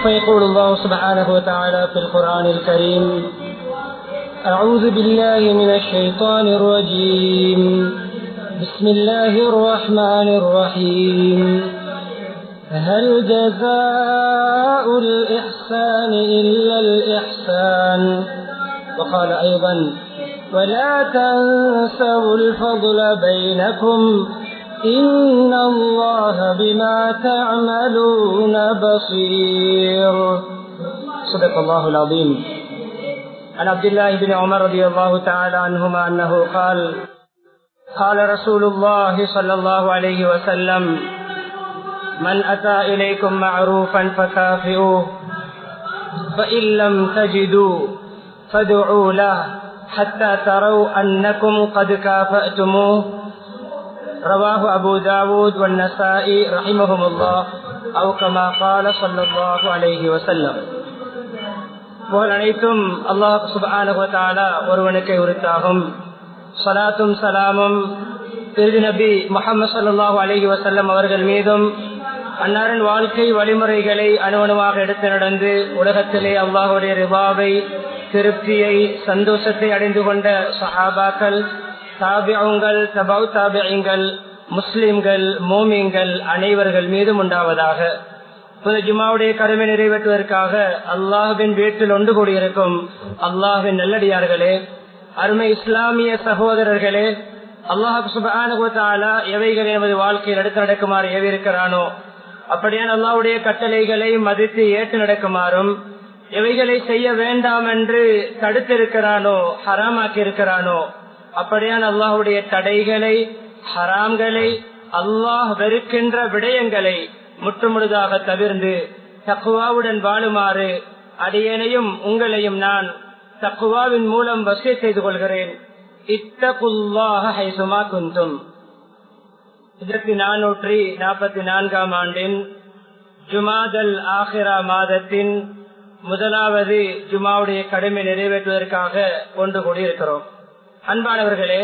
فيقول الله سبحانه وتعالى في القرآن الكريم: أعوذ بالله من الشيطان الرجيم. بسم الله الرحمن الرحيم. هل جزاء الإحسان إلا الإحسان. وقال أيضا: ولا تنسوا الفضل بينكم إن الله بما تعملون بصير. صدق الله العظيم. عن عبد الله بن عمر رضي الله تعالى عنهما أنه قال: قال رسول الله صلى الله عليه وسلم: من أتى إليكم معروفا فكافئوه، فإن لم تجدوا فادعوا له حتى تروا أنكم قد كافأتموه. رواه أبو داود والنسائي رحمهم الله أو كما قال صلى الله عليه وسلم. புகழ் அனைத்தும் அல்லாஹ் சுப்ஹானஹு வ தஆலா ஒருவனுக்கே உரித்தாகும். ஸலாத்தும் ஸலாமும் திரு நபி முஹம்மது ஸல்லல்லாஹு அலைஹி வஸல்லம் அவர்கள் மீதும், அன்னாரின் வாழ்க்கை வழிமுறைகளை அணுவணுவாக எடுத்து நடந்து உலகத்திலே அல்லாஹ்வுடைய ரிபாவை, திருப்தியை, சந்தோஷத்தை அடைந்து கொண்ட சஹாபாக்கள், தாபிஊன்கள், தபௌ தாபிஈன்கள், முஸ்லிம்கள், மோமின்கள் அனைவர்கள் மீதும் உண்டாவதாக. ஜுமாவுடைய கடமை நிறைவேற்றுவதற்காக அல்லாஹ்வின் வீட்டில் ஒன்று கூடியிருக்கும் அல்லாஹ்வின் நல்லடியார்களே, அருமை இஸ்லாமிய சகோதரர்களே, அல்லாஹ் சுப்ஹானஹு வ தஆலா எவைகளை நமது வாழ்க்கையில் எடுத்து நடக்குமாறு ஏவிருக்கிறானோ அப்படியான அல்லாஹ்வுடைய கட்டளைகளை மதித்து ஏற்று நடக்குமாறும், எவைகளை செய்ய வேண்டாம் என்று தடுத்திருக்கிறானோ, ஹராமாக்கி இருக்கிறானோ அப்படியான அல்லாஹ்வுடைய தடைகளை, ஹராம்களை, அல்லாஹ் வெறுக்கின்ற விடயங்களை முற்றுமுழுதாக தவிர்ந்து தக்வாவுடன் வாழுமாறு அடியேனையும் உங்களையும் நான் தக்வாவின் மூலம் வசியத் செய்து கொள்கிறேன். இத்தகுல்லாஹ ஹைசுமா குந்தும். 1444 ஆண்டின் ஜுமாதல் ஆஹிரா மாதத்தின் முதலாவது ஜுமாவுடைய கடமை நிறைவேற்றுவதற்காக ஒன்று கூடியிருக்கிறோம். அன்பானவர்களே,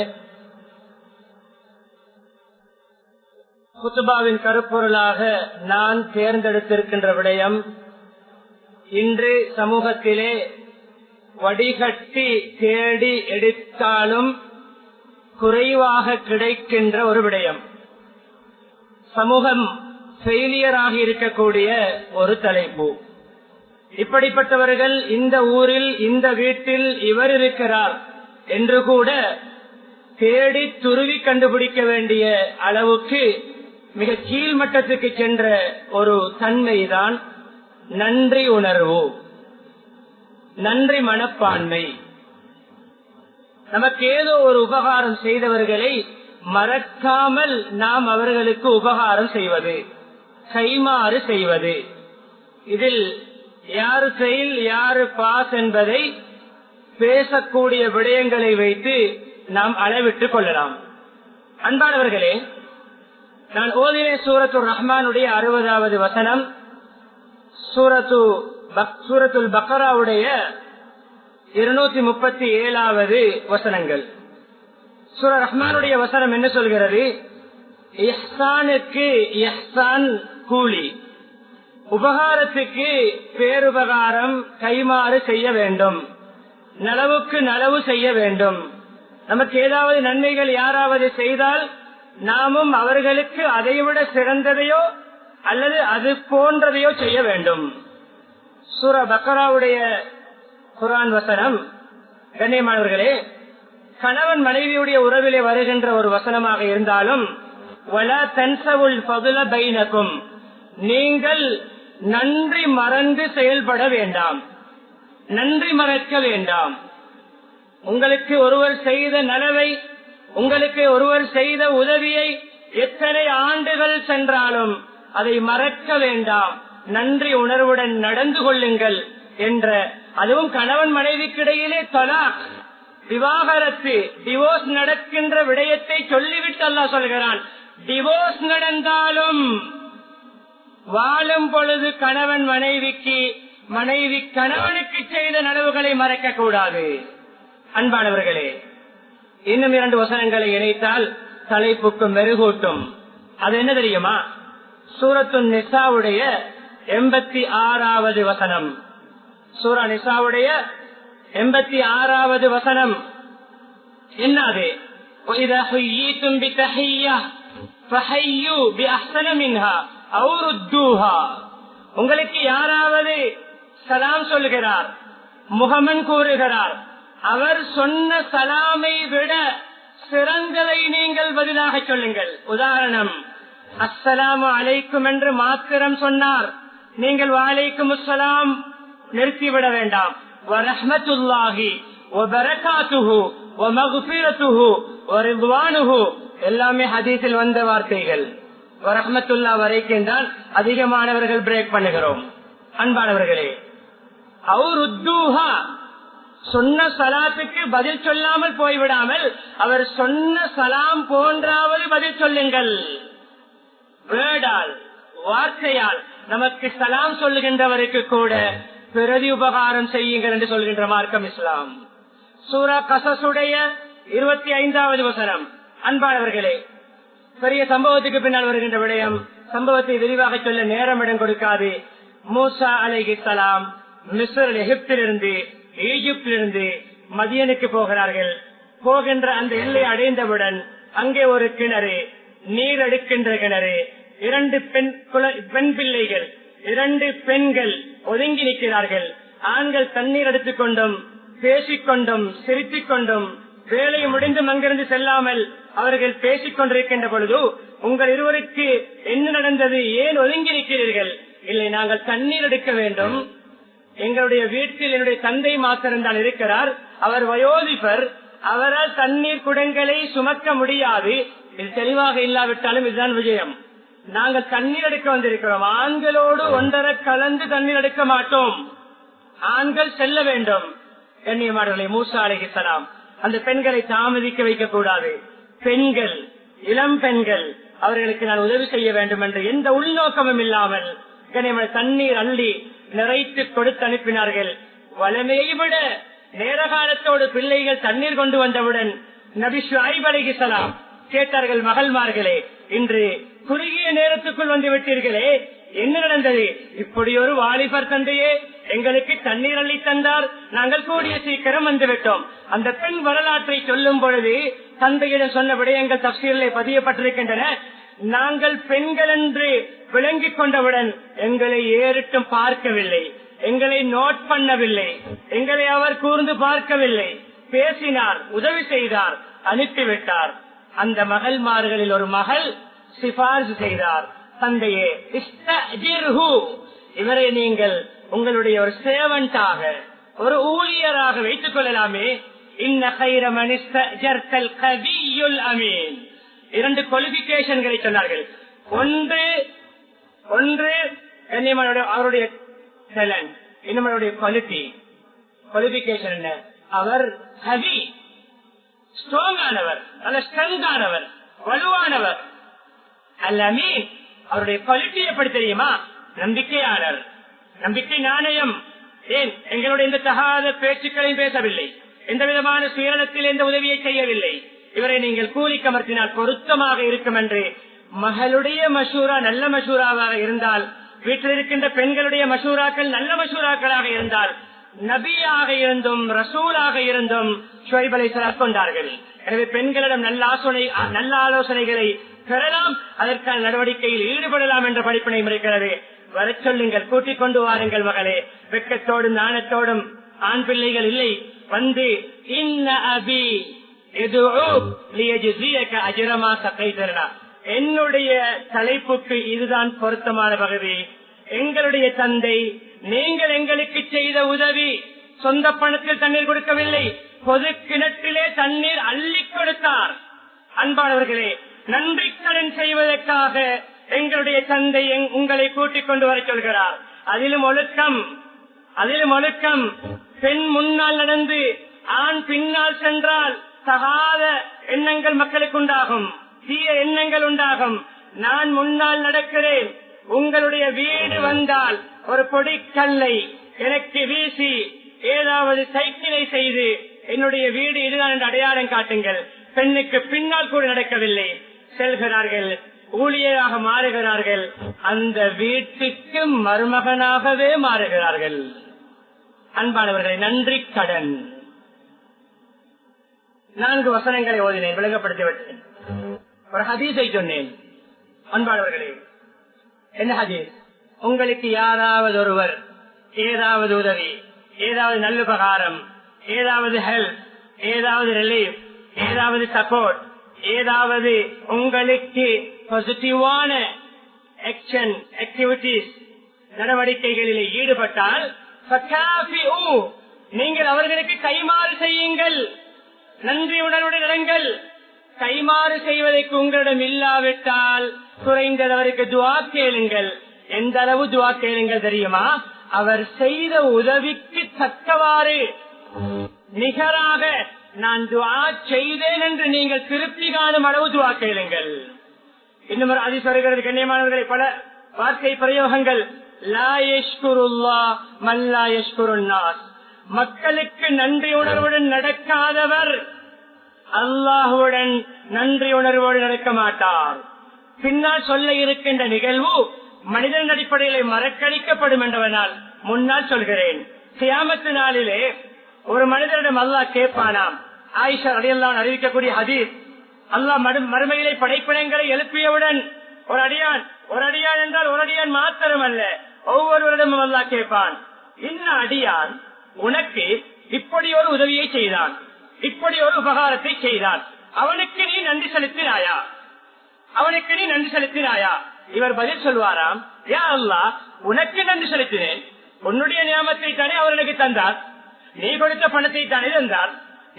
குத்துபாவின் கருப்பொருளாக நான் தேர்ந்தெடுத்திருக்கின்ற விடயம் இன்று சமூகத்திலே வடிகட்டி தேடி எடுத்தாலும் குறைவாக கிடைக்கின்ற ஒரு விடயம். சமூகம் ஃபெயிலியராக இருக்கக்கூடிய ஒரு தலைப்பு. இப்படிப்பட்டவர்கள் இந்த ஊரில், இந்த வீட்டில் இவர் இருக்கிறார் என்று கூட தேடி துருவி கண்டுபிடிக்க வேண்டிய அளவுக்கு மிக கீழ்மட்டத்துக்கு சென்ற ஒரு தன்மைதான் நன்றி உணர்வு, நன்றி மனப்பான்மை. நமக்கு ஏதோ ஒரு உபகாரம் செய்தவர்களை மறக்காமல் நாம் அவர்களுக்கு உபகாரம் செய்வது, கைமாறு செய்வது. இதில் யாரு செயல் யாரு பாஸ் என்பதை பேசக்கூடிய விடயங்களை வைத்து நாம் அளவிட்டுக் கொள்ளலாம். அன்பானவர்களே, நான் ஓதிலே சூரத்து ரஹ்மானுடைய 60வது வசனம், சூரத்துல் பக்ராவுடைய 237வது வசனங்கள். சூர ரஹ்மானுடைய வசனம் என்ன சொல்கிறது? இஹ்சானுக்கு இஹ்சான் கூலி, உபகாரத்துக்கு பேருபகாரம், கைமாறு செய்ய வேண்டும், நலவுக்கு நலவு செய்ய வேண்டும். நமக்கு ஏதாவது நன்மைகள் யாராவது செய்தால் நாமும் அவர்களுக்கு அதைவிட சிறந்ததையோ அல்லது அது போன்றதையோ செய்ய வேண்டும். சூர பக்ராவுடைய குர்ஆன் வசனம், கண்ணியமானவர்களே, கணவன் மனைவியுடைய உறவிலே வருகின்ற ஒரு வசனமாக இருந்தாலும், வலா தன்சவுல் ஃபதுல பைனக்கும், நீங்கள் நன்றி மறந்து செயல்பட வேண்டாம், நன்றி மறக்க வேண்டாம். உங்களுக்கு ஒருவர் செய்த நலவை, உங்களுக்கு ஒருவர் செய்த உதவியை எத்தனை ஆண்டுகள் சென்றாலும் அதை மறக்க வேண்டாம், நன்றி உணர்வுடன் நடந்து கொள்ளுங்கள் என்ற, அதுவும் கணவன் மனைவிக்கிடையிலே தலாக், விவாகரத்து, டிவோர்ஸ் நடக்கின்ற விடயத்தை சொல்லிவிட்டு அல்லாஹ் சொல்கிறான். டிவோர்ஸ் நடந்தாலும் வாழும் பொழுது கணவன் மனைவிக்கு, மனைவி கணவனுக்கு செய்த நலவுகளை மறக்க கூடாது. அன்பானவர்களே, இன்னும் 2 வசனங்களை இணைத்தால் தலைப்புக்கு மெருகூட்டும். அது என்ன தெரியுமா? சூரத்து நிசாவுடைய 86வது வசனம். சூரா நிசாவுடைய 86வது வசனம் என்னது? وَإِذَا حُيِّيتُمْ بِتَحِيَّةٍ فَحَيُّوا بِأَحْسَنَ مِنْهَا أَوْ رُدُّوهَا. உங்களுக்கு யாராவது சலாம் சொல்கிறார், முகமன் கூறுகிறார், அவர் சொன்ன சலாமை விட சிறந்ததை நீங்கள் பதிலாக சொல்லுங்கள். உதாரணம், அஸ்ஸலாமு அலைக்கும் என்று மாத்திரம் சொன்னார், நீங்கள் வலைக்கும் அஸ்ஸலாம் நிறுத்திவிட வேண்டாம். வரஹ்மத்துல்லாஹி வபரகாத்துஹு வமக்ஃபிரத்துஹு வரிضவானுஹு எல்லாமே ஹதீஸில் வந்த வார்த்தைகள். வரஹ்மத்துல்லா வரைக்கும் தான் அதிகமானவர்கள் பிரேக் பண்ணுகிறோம். அன்பானவர்களே, அவுருத்தூஹா சொன்ன சலாத்துக்கு பதில் சொல்லாமல் போய்விடாமல் அவர் சொன்ன சலாம் போன்றாவது பதில் சொல்லுங்கள். வேர்டால், வார்த்தையால் நமக்கு சலாம் சொல்லுகின்றவருக்கு கூட பிரதி உபகாரம் செய்யுங்கள் என்று சொல்கின்ற மார்க்கம் இஸ்லாம். சூரா கஸஸுடைய 25வது வசனம். அன்பானவர்களே, பெரிய சம்பவத்துக்கு பின்னால் வருகின்ற விடயம், சம்பவத்தை விரிவாக சொல்ல நேரம் இடம் கொடுக்காது. மூசா அலைஹிஸ்ஸலாம் மிஸ்ர் எகிப்திலிருந்து ஈஜிப்திலிருந்து மதியனுக்கு போகிறார்கள். போகின்ற அந்த எல்லை அடைந்தவுடன் அங்கே ஒரு கிணறு, நீர் எடுக்கின்ற கிணறு. 2 பெண் பிள்ளைகள், 2 பெண்கள் ஒதுங்கி நிற்கிறார்கள். ஆண்கள் தண்ணீர் எடுத்துக் கொண்டும் பேசிக்கொண்டும் சிரித்துக் கொண்டும் வேலை முடிந்தும் அங்கிருந்து செல்லாமல் அவர்கள் பேசிக் கொண்டிருக்கின்ற பொழுது, உங்கள் இருவருக்கு என்ன நடந்தது, ஏன் ஒதுங்கி நிற்கிறீர்கள்? இல்லை, நாங்கள் தண்ணீர் எடுக்க வேண்டும். எங்களுடைய வீட்டில் என்னுடைய தந்தை மாத்திரம்தான் இருக்கிறார், அவர் வயோதிபர், அவரால் தண்ணீர் குடங்களை சுமக்க முடியாது. இது தெளிவாக இல்லாவிட்டாலும் இதுதான் விஜயம். நாங்கள் தண்ணீர் எடுக்க வந்திருக்கிறோம், ஆண்களோடு ஒன்றரை கலந்து தண்ணீர் எடுக்க மாட்டோம், ஆண்கள் செல்ல வேண்டும். கண்ணியமானவர்களே, மூசா அலைஹிஸ்ஸலாம் அந்த பெண்களை தாமதிக்க வைக்க கூடாது. பெண்கள், இளம் பெண்கள், அவர்களுக்கு நான் உதவி செய்ய வேண்டும் என்று எந்த உள்நோக்கமும் இல்லாமல் தண்ணீர் அள்ளி நிறைத்து கொடுத்து அனுப்பினார்கள். வளமையை விட நேர காலத்தோடு பிள்ளைகள் தண்ணீர் கொண்டு வந்தவுடன் நபி ஷுஐப் அலைஹிஸ்ஸலாம் கேட்டார்கள், மகள்மார்களே, இன்று குறுகிய நேரத்துக்குள் வந்து விட்டீர்களே, என்ன நடந்தது? இப்படி ஒரு வாலிபர் தந்தையே எங்களுக்கு தண்ணீர் அள்ளி தந்தார், நாங்கள் கூடிய சீக்கிரம் வந்துவிட்டோம். அந்த பெண் வரலாற்றை சொல்லும் பொழுது தந்தையிடம் சொன்ன விடயங்கள் தஃசீரிலே பதியப்பட்டிருக்கின்றன. நாங்கள் பெண்கள் என்று விளங்கிக் கொண்டவுடன் எங்களை ஏறிட்டும் பார்க்கவில்லை, எங்களை நோட் பண்ணவில்லை, எங்களை அவர் கூர்ந்து பார்க்கவில்லை. பேசினார், உதவி செய்தார், அனுப்பிவிட்டார். அந்த மகள்மார்களில் ஒரு மகள் சிபாரிசு செய்தார், தந்தையே, இஸ்தஜிர்ஹு, இவரை நீங்கள் உங்களுடைய ஒரு சேவன்டாக, ஒரு ஊழியராக வைத்துக் கொள்ளலாமே. இன்ன கைர மன் இஸ்தஜர்தல் கவியுல் அமீன். 2 குவாலிபிகேஷன்களை சொன்னார்கள். ஒன்று அவருடைய டேலண்ட், இன்னும் குவாலிட்டி. குவாலிபிகேஷன் என்ன? அவர் ஹவி, ஸ்ட்ராங் ஆனவர், நல்ல ஸ்ட்ரென்த் ஆனவர், வலுவானவர். அல் அமீன், அவருடைய குவாலிட்டி எப்படி தெரியுமா? நம்பிக்கையாளர், நம்பிக்கை நாணயம். ஏன் எங்களுடைய இந்த தகாத பேச்சுக்களையும் பேசவில்லை, எந்த விதமான சுயநலத்தில் எந்த உதவியை செய்யவில்லை. இவரை நீங்கள் கூலிக்கு அமர்த்தினால் பொருத்தமாக இருக்கும் என்று மகளுடைய மஷூரா நல்ல மஷூராவாக இருந்தால், வீட்டில் இருக்கின்ற பெண்களுடைய மஷூராக்கள் நல்ல மஷூராக்களாக இருந்தால், நபியாக இருந்தும் ரசூலாக இருந்தும் ஷுஐப் அலைஹிஸ்ஸலாம் கொண்டார்கள். எனவே பெண்களிடம் நல்ல ஆலோசனைகளை பெறலாம், அதற்கான நடவடிக்கையில் ஈடுபடலாம் என்ற படிப்பினை இருக்கிறது. வர சொல்லுங்கள், கூட்டிக் கொண்டு வாருங்கள் மகளே. வெட்கத்தோடும் நாணத்தோடும் ஆண் பிள்ளைகள் இல்லை, வந்து இன்ன அபி என்னுடைய தலைப்புக்கு இதுதான் பொருத்தமான பகுதி. எங்களுடைய தந்தை, நீங்கள் எங்களுக்கு செய்த உதவி, சொந்த பணத்தில் தண்ணீர் கொடுக்கவில்லை, பொது கிணற்றிலே தண்ணீர் அள்ளி கொடுத்தார். அன்பானவர்களே, நன்றி கடன் செய்வதற்காக எங்களுடைய தந்தை உங்களை கூட்டிக் கொண்டு வர சொல்கிறார். அதிலும் ஒழுக்கம். பெண் முன்னால் நடந்து ஆண் பின்னால் சென்றால் தகாத எண்ணங்கள் மக்களுக்கு உண்டாகும், தீய எண்ணங்கள் உண்டாகும். நான் முன்னால் நடக்கிறேன், உங்களுடைய வீடு வந்தால் ஒரு பொடிக்கல்லை எனக்கு வீசி ஏதாவது சைக்கிளை செய்து என்னுடைய வீடு இதுதான் என்று அடையாளம் காட்டுங்கள். பெண்ணுக்கு பின்னால் கூட நடக்கவில்லை, செல்கிறார்கள். ஊழியராக மாறுகிறார்கள், அந்த வீட்டுக்கு மருமகனாகவே மாறுகிறார்கள். அன்பானவர்களை, நன்றி கடன். 4 வசனங்களை ஓதினேன், விளங்கப்படுத்திவிட்டேன். ஒரு ஹதீஸை சொன்னேன். அன்பானவர்களே, என்ன ஹதீஸ்? உங்களுக்கு யாராவது ஒருவர் ஏதாவது உதவி, ஏதாவது நல்லுபகாரம், ஏதாவது ஹெல்ப், ஏதாவது ரிலீஃப், ஏதாவது சப்போர்ட், ஏதாவது உங்களுக்கு பாசிட்டிவான ஆக்ஷன் ஆக்டிவிட்டிஸ் நடவடிக்கைகளில் ஈடுபட்டால் நீங்கள் அவர்களுக்கு கைமாறு செய்யுங்கள், நன்றியுடனுடன் நடங்கள். கைமாறு செய்வதற்கு உங்களிடம் இல்லாவிட்டால் குறைந்தது அவருக்கு துஆ கேளுங்கள். எந்த அளவு துஆ கேளுங்கள் தெரியுமா? அவர் செய்த உதவிக்கு தக்கவாறு நிகராக நான் துஆ செய்தேன் என்று நீங்கள் திருப்தி காணும் அளவு துஆ கேளுங்கள். இன்னும் ஒரு ஹதீஸ் வருகிறது கண்ணியமானவர்களை, பல வார்த்தை பிரயோகங்கள். லா யஷ்குருல்லாஹ் மன் லா யஷ்குருன் நாஸ். மக்களுக்கு நன்றி உணர்வுடன் நடக்காதவர் அல்லாஹுடன் நன்றி உணர்வோடு நடக்க மாட்டார். பின்னால் சொல்ல இருக்கின்ற நிகழ்வு மனிதன் அடிப்படையிலே மறக்கடிக்கப்படும் என்றவனால் முன்னால் சொல்கிறேன். கியாமத்து நாளிலே ஒரு மனிதரிடம் அல்லாஹ் கேட்பானாம். ஆயிஷா ரலியல்லாஹு அன்ஹா அறிவிக்கக்கூடிய ஹதீஸ். அல்லாஹ் மறுமையிலே படைப்பினங்களை எழுப்பியவுடன் ஒரு அடியான் என்றால் ஒரு அடியான் மாத்திரம் அல்ல, ஒவ்வொருவரிடமும் அல்லாஹ் கேட்பான், இன்ன அடியான் உனக்கு இப்படி ஒரு உதவியை செய்தான், இப்படி ஒரு உபகாரத்தை செய்தான், அவனுக்கு நீ நன்றி செலுத்தினாயா, அவனுக்கு நீ நன்றி செலுத்தினாயா? இவர் பதில் சொல்வாராம், யா அல்லாஹ், உனக்கு நன்றி செலுத்தினேன். உன்னுடைய நியாமத்தை தானே அவர் எனக்கு தந்தார், நீ கொடுத்த பணத்தை தானே தந்தார்,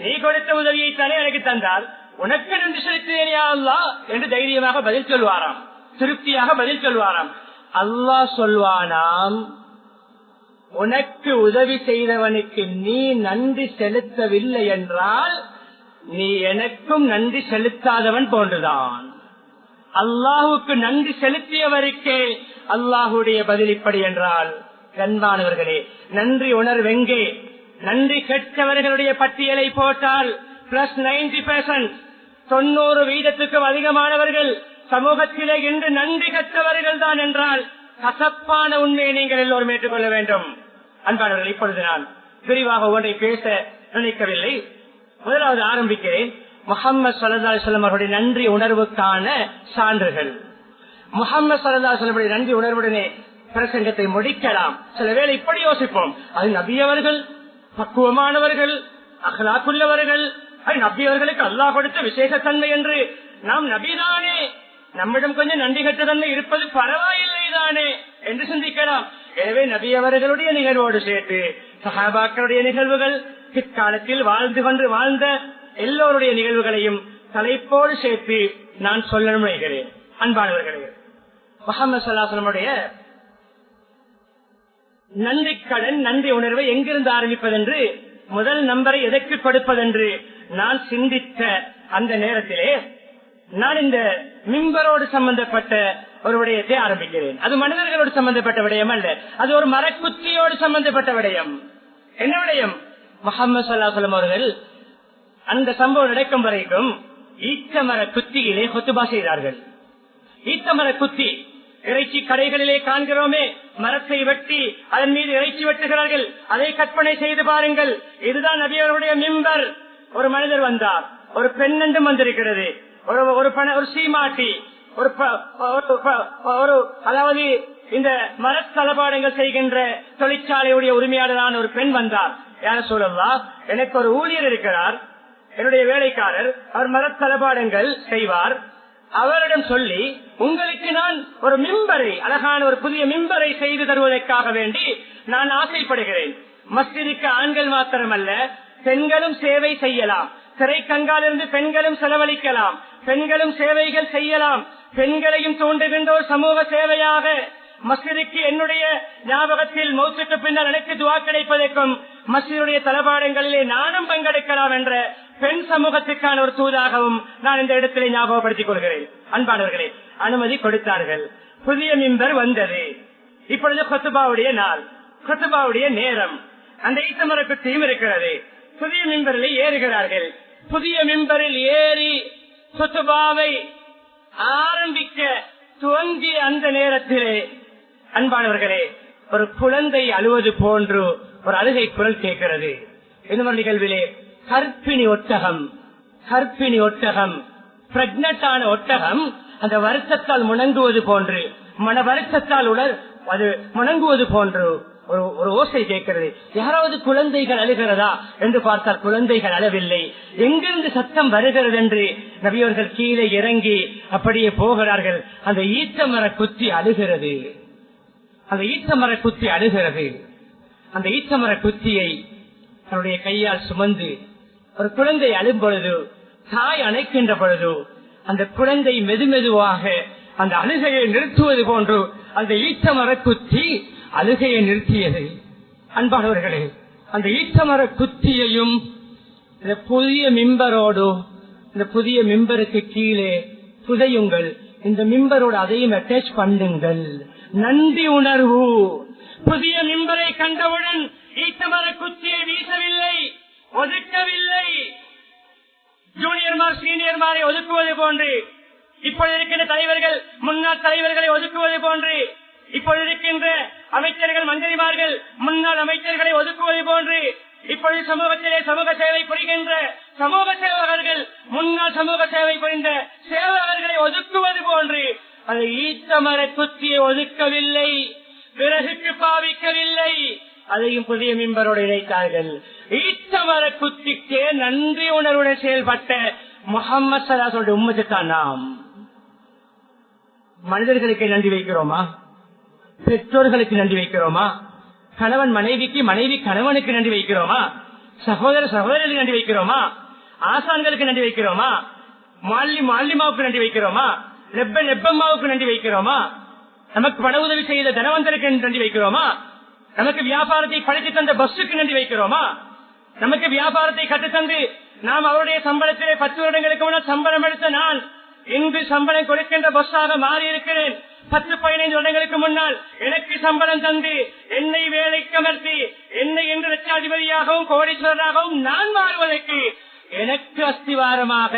நீ கொடுத்த உதவியை தானே எனக்கு தந்தார், உனக்கு நன்றி செலுத்தினேன் யா அல்லாஹ் என்று தைரியமாக பதில் சொல்வாராம், திருப்தியாக பதில் சொல்வாராம். அல்லாஹ் சொல்வானாம், உனக்கு உதவி செய்தவனுக்கு நீ நன்றி செலுத்தவில்லை என்றால் நீ எனக்கும் நன்றி செலுத்தாதவன் போன்றுதான். அல்லாஹுக்கு நன்றி செலுத்தியவருக்கே அல்லாஹுடைய பதில் இப்படி என்றால், கண்பானவர்களே, நன்றி உணர்வெங்கே? நன்றி கெட்டவர்களுடைய பட்டியலை போட்டால் +90%, 90% அதிகமானவர்கள் சமூகத்திலே இன்று நன்றி கெட்டவர்கள் தான் என்றால் கசப்பான உண்மையை நீங்கள் எல்லோரும் ஏற்றுக்கொள்ள வேண்டும். அன்பானவர்கள், இப்பொழுது நான் விரிவாக ஒன்றை பேச நினைக்கவில்லை. முதலாவது ஆரம்பிக்கிறேன். முஹம்மது ஸல்லல்லாஹு அலைஹி வஸல்லம் அவருடைய நன்றி உணர்வுக்கான சான்றுகள். முஹம்மது ஸல்லல்லாஹு அலைஹி வஸல்லம் நன்றி உணர்வுடனே பிரசங்கத்தை முடிக்கலாம். சில வேளை இப்படி யோசிப்போம், அது நபி அவர்கள் பக்குவமானவர்கள், அக்லாக்குள்ளவர்கள், அது நபி அவர்களுக்கு அல்லாஹ் கொடுத்த விசேஷ தன்மை என்று, நாம் நபிதானே, நம்மிடம் கொஞ்சம் நன்றி கட்ட தன்மை இருப்பது பரவாயில்லை தானே என்று சிந்திக்கலாம். எனவே நபி அவர்களுடைய நிகழ்வோடு சேர்த்து சஹாபாக்களுடைய நிகழ்வுகள், பிற்காலத்தில் வாழ்ந்த எல்லோருடைய நிகழ்வுகளையும் தலைப்போடு சேர்த்து நான் சொல்ல நினைக்கிறேன். அன்பானவர்களே, முஹம்மது ஸல்லல்லாஹு அலைஹி வஸல்லம் நன்றி கடன், நன்றி உணர்வை எங்கிருந்து ஆரம்பிப்பதென்று, முதல் நம்பரை எதற்கு கொடுப்பதென்று நான் சிந்தித்த அந்த நேரத்திலே நான் இந்த மிம்பரோடு சம்பந்தப்பட்ட ஒரு விடயத்தை ஆரம்பிக்கிறேன். அது மனிதர்களோடு சம்பந்தப்பட்ட விடயம் அல்ல, அது ஒரு மரக்குத்தியோடு சம்பந்தப்பட்ட விடயம். என்ன விடயம்? முஹம்மது ஸல்லல்லாஹு அலைஹி வஸல்லம் அவர்கள் அந்த சம்பவம் நடக்கும் வரைக்கும் ஈச்சமர குத்தியிலே ஹுத்பா செய்தார்கள். ஈச்சமர குத்தி, இறைச்சி கடைகளிலே காண்கிறோமே, மரத்தை வெட்டி அதன் மீது இறைச்சி வெட்டுகிறார்கள். அதை கற்பனை செய்து பாருங்கள். இதுதான் நபி அவர்களுடைய மிம்பர். ஒரு மனிதர் வந்தார், ஒரு பெண்ணெண்டும் வந்திருக்கிறது, ஒரு சீமாட்டி, அதாவது இந்த மரத்தளபாடங்கள் செய்கின்ற தொழிற்சாலையுடைய உரிமையாளரான ஒரு பெண் வந்தார். யார சொல்லலாம், எனக்கு ஒரு ஊழியர் இருக்கிறார், என்னுடைய வேலைக்காரர், அவர் மரத்தளபாடங்கள் செய்வார். அவரிடம் சொல்லி, உங்களுக்கு நான் ஒரு மிம்பரை, அழகான ஒரு புதிய மிம்பரை செய்து தருவதற்காக வேண்டி நான் ஆசைப்படுகிறேன். மஸ்ஜிதுக்கு ஆண்கள் மாத்திரமல்ல, பெண்களும் சேவை செய்யலாம். திரைக்கங்காலிருந்து பெண்களும் செலவழிக்கலாம், பெண்களும் சேவைகள் செய்யலாம். பெண்களையும் தூண்டுகின்ற ஒரு சமூக சேவையாக மஸ்ஜிதுக்கு என்னுடைய ஞாபகத்தில் மௌத்துக்கு பின்னால் எனக்கு துவா கிடைப்பதற்கும் மஸ்ஜிதுடைய தளபாடங்களிலே நானும் பங்கெடுக்கலாம் என்ற பெண் சமூகத்துக்கான ஒரு தூதாகவும் நான் இந்த இடத்திலே ஞாபகப்படுத்திக் கொள்கிறேன். அன்பானவர்களே, அனுமதி கொடுத்தார்கள். புதிய மிம்பர் வந்தது. இப்பொழுது குத்பாவுடைய நாள், குத்பாவுடைய நேரம். அந்த ஈத்தமர குத்தியும் இருக்கிறது. புதிய மிம்பரில் ஏறுகிறார்கள். புதிய மிம்பரில் ஏறி குத்பாவை ஆரம்பிக்க துவங்கிய அந்த நேரத்திலே அன்பானவர்களே ஒரு குழந்தை அழுவது போன்று ஒரு அழுகை குரல் கேட்கிறது. இந்த நிகழ்விலே கர்ப்பிணி ஒட்டகம் பிரெக்னன்டான ஒட்டகம் அந்த வருத்தத்தால் முணங்குவது போன்று, மன வருத்தத்தால் அது முணங்குவது போன்று ஒரு ஓசை கேட்கிறது. யாராவது குழந்தைகள் அழுகிறதா என்று பார்த்தால் குழந்தைகள் அழவில்லை. எங்கிருந்து சத்தம் வருகிறது என்று நபியவர்கள் கீழே இறங்கி அப்படியே போகிறார்கள். அந்த ஈச்சமர குத்தி அழுகிறது. அந்த ஈச்சமர குத்தியை தன்னுடைய கையால் சுமந்து ஒரு குழந்தை அழும் பொழுது, தாய் அணைக்கின்ற பொழுது அந்த குழந்தை மெதுமெதுவாக அந்த அழுகையை நிறுத்துவது போன்று அந்த ஈச்சமர குத்தி அழுகையை நிறுத்தியது. அன்பானவர்களே, அந்த ஈச்சமர குத்தியையும் இந்த புதிய மிம்பரோடு, இந்த புதிய மிம்பருக்கு கீழே புதையுங்கள். இந்த மிம்பரோடு அதையும் அட்டாச் பண்ணுங்கள். நன்றி உணர்வு. புதிய மிம்பரை கண்டவுடன் ஈச்சமர குத்தியை வீசவில்லை, ஒதுக்கவில்லை. ஜூனியர்மார் சீனியர்மாரை ஒதுக்குவது போன்று, இப்பொழுது இருக்கின்ற தலைவர்கள் முன்னாள் தலைவர்களை ஒதுக்குவது போன்று, இப்பொழுது இருக்கின்ற அமைச்சர்கள் மந்திரிமார்கள் முன்னாள் அமைச்சர்களை ஒதுக்குவது போன்று, இப்பொழுது சமூகத்திலே சமூக சேவை புரிகின்ற சமூக சேவகர்கள் முன்னாள் சமூக சேவை புரிந்த சேவகர்களை ஒதுக்குவது போன்று அந்த ஈச்சமர குத்தியை ஒதுக்கவில்லை, பிறகுக்கு பாவிக்கவில்லை. அதையும் புதிய மிம்பரோடு இணைத்தார்கள். ஈச்சமர குத்திக்கே நன்றி உணர்வுடன் செயல்பட்ட முஹம்மது ஸல்லல்லாஹு அலைஹி வஸல்லம் உம்மத்துதான் நாம். மனிதர்களுக்கு நன்றி வைக்கிறோமா? பெற்றோர்களுக்கு நன்றி வைக்கிறோமா? கணவன் மனைவிக்கு, மனைவி கணவனுக்கு நன்றி வைக்கிறோமா? சகோதர சகோதரர்களுக்கு நன்றி வைக்கிறோமா? ஆசான்களுக்கு நன்றி வைக்கிறோமா? மாலிமாவுக்கு நன்றி வைக்கிறோமா? லெப்பம்மாவுக்கு நன்றி வைக்கிறோமா? நமக்கு பண உதவி செய்த தனவந்தருக்கு நன்றி வைக்கிறோமா? நமக்கு வியாபாரத்தை படித்து தந்த பஸ்ஸுக்கு நன்றி வைக்கிறோமா? நமக்கு வியாபாரத்தை கற்றுத்தந்து நாம் அவருடைய சம்பளத்திலே 10 வருடங்களுக்கு முன்னால் சம்பளம் எடுத்த நான் இன்று சம்பளம் கொடுக்கின்ற பஸ்ஸாக மாறி இருக்கிறேன். 10-15 வருடங்களுக்கு முன்னால் எனக்கு சம்பளம் தந்து என்னை வேலைக்கு அமர்த்தி என்னை இன்று லட்சாதிபதியாகவும் கோடீஸ்வரராகவும் நான் மாறுவதற்கு, எனக்கு அஸ்திவாரமாக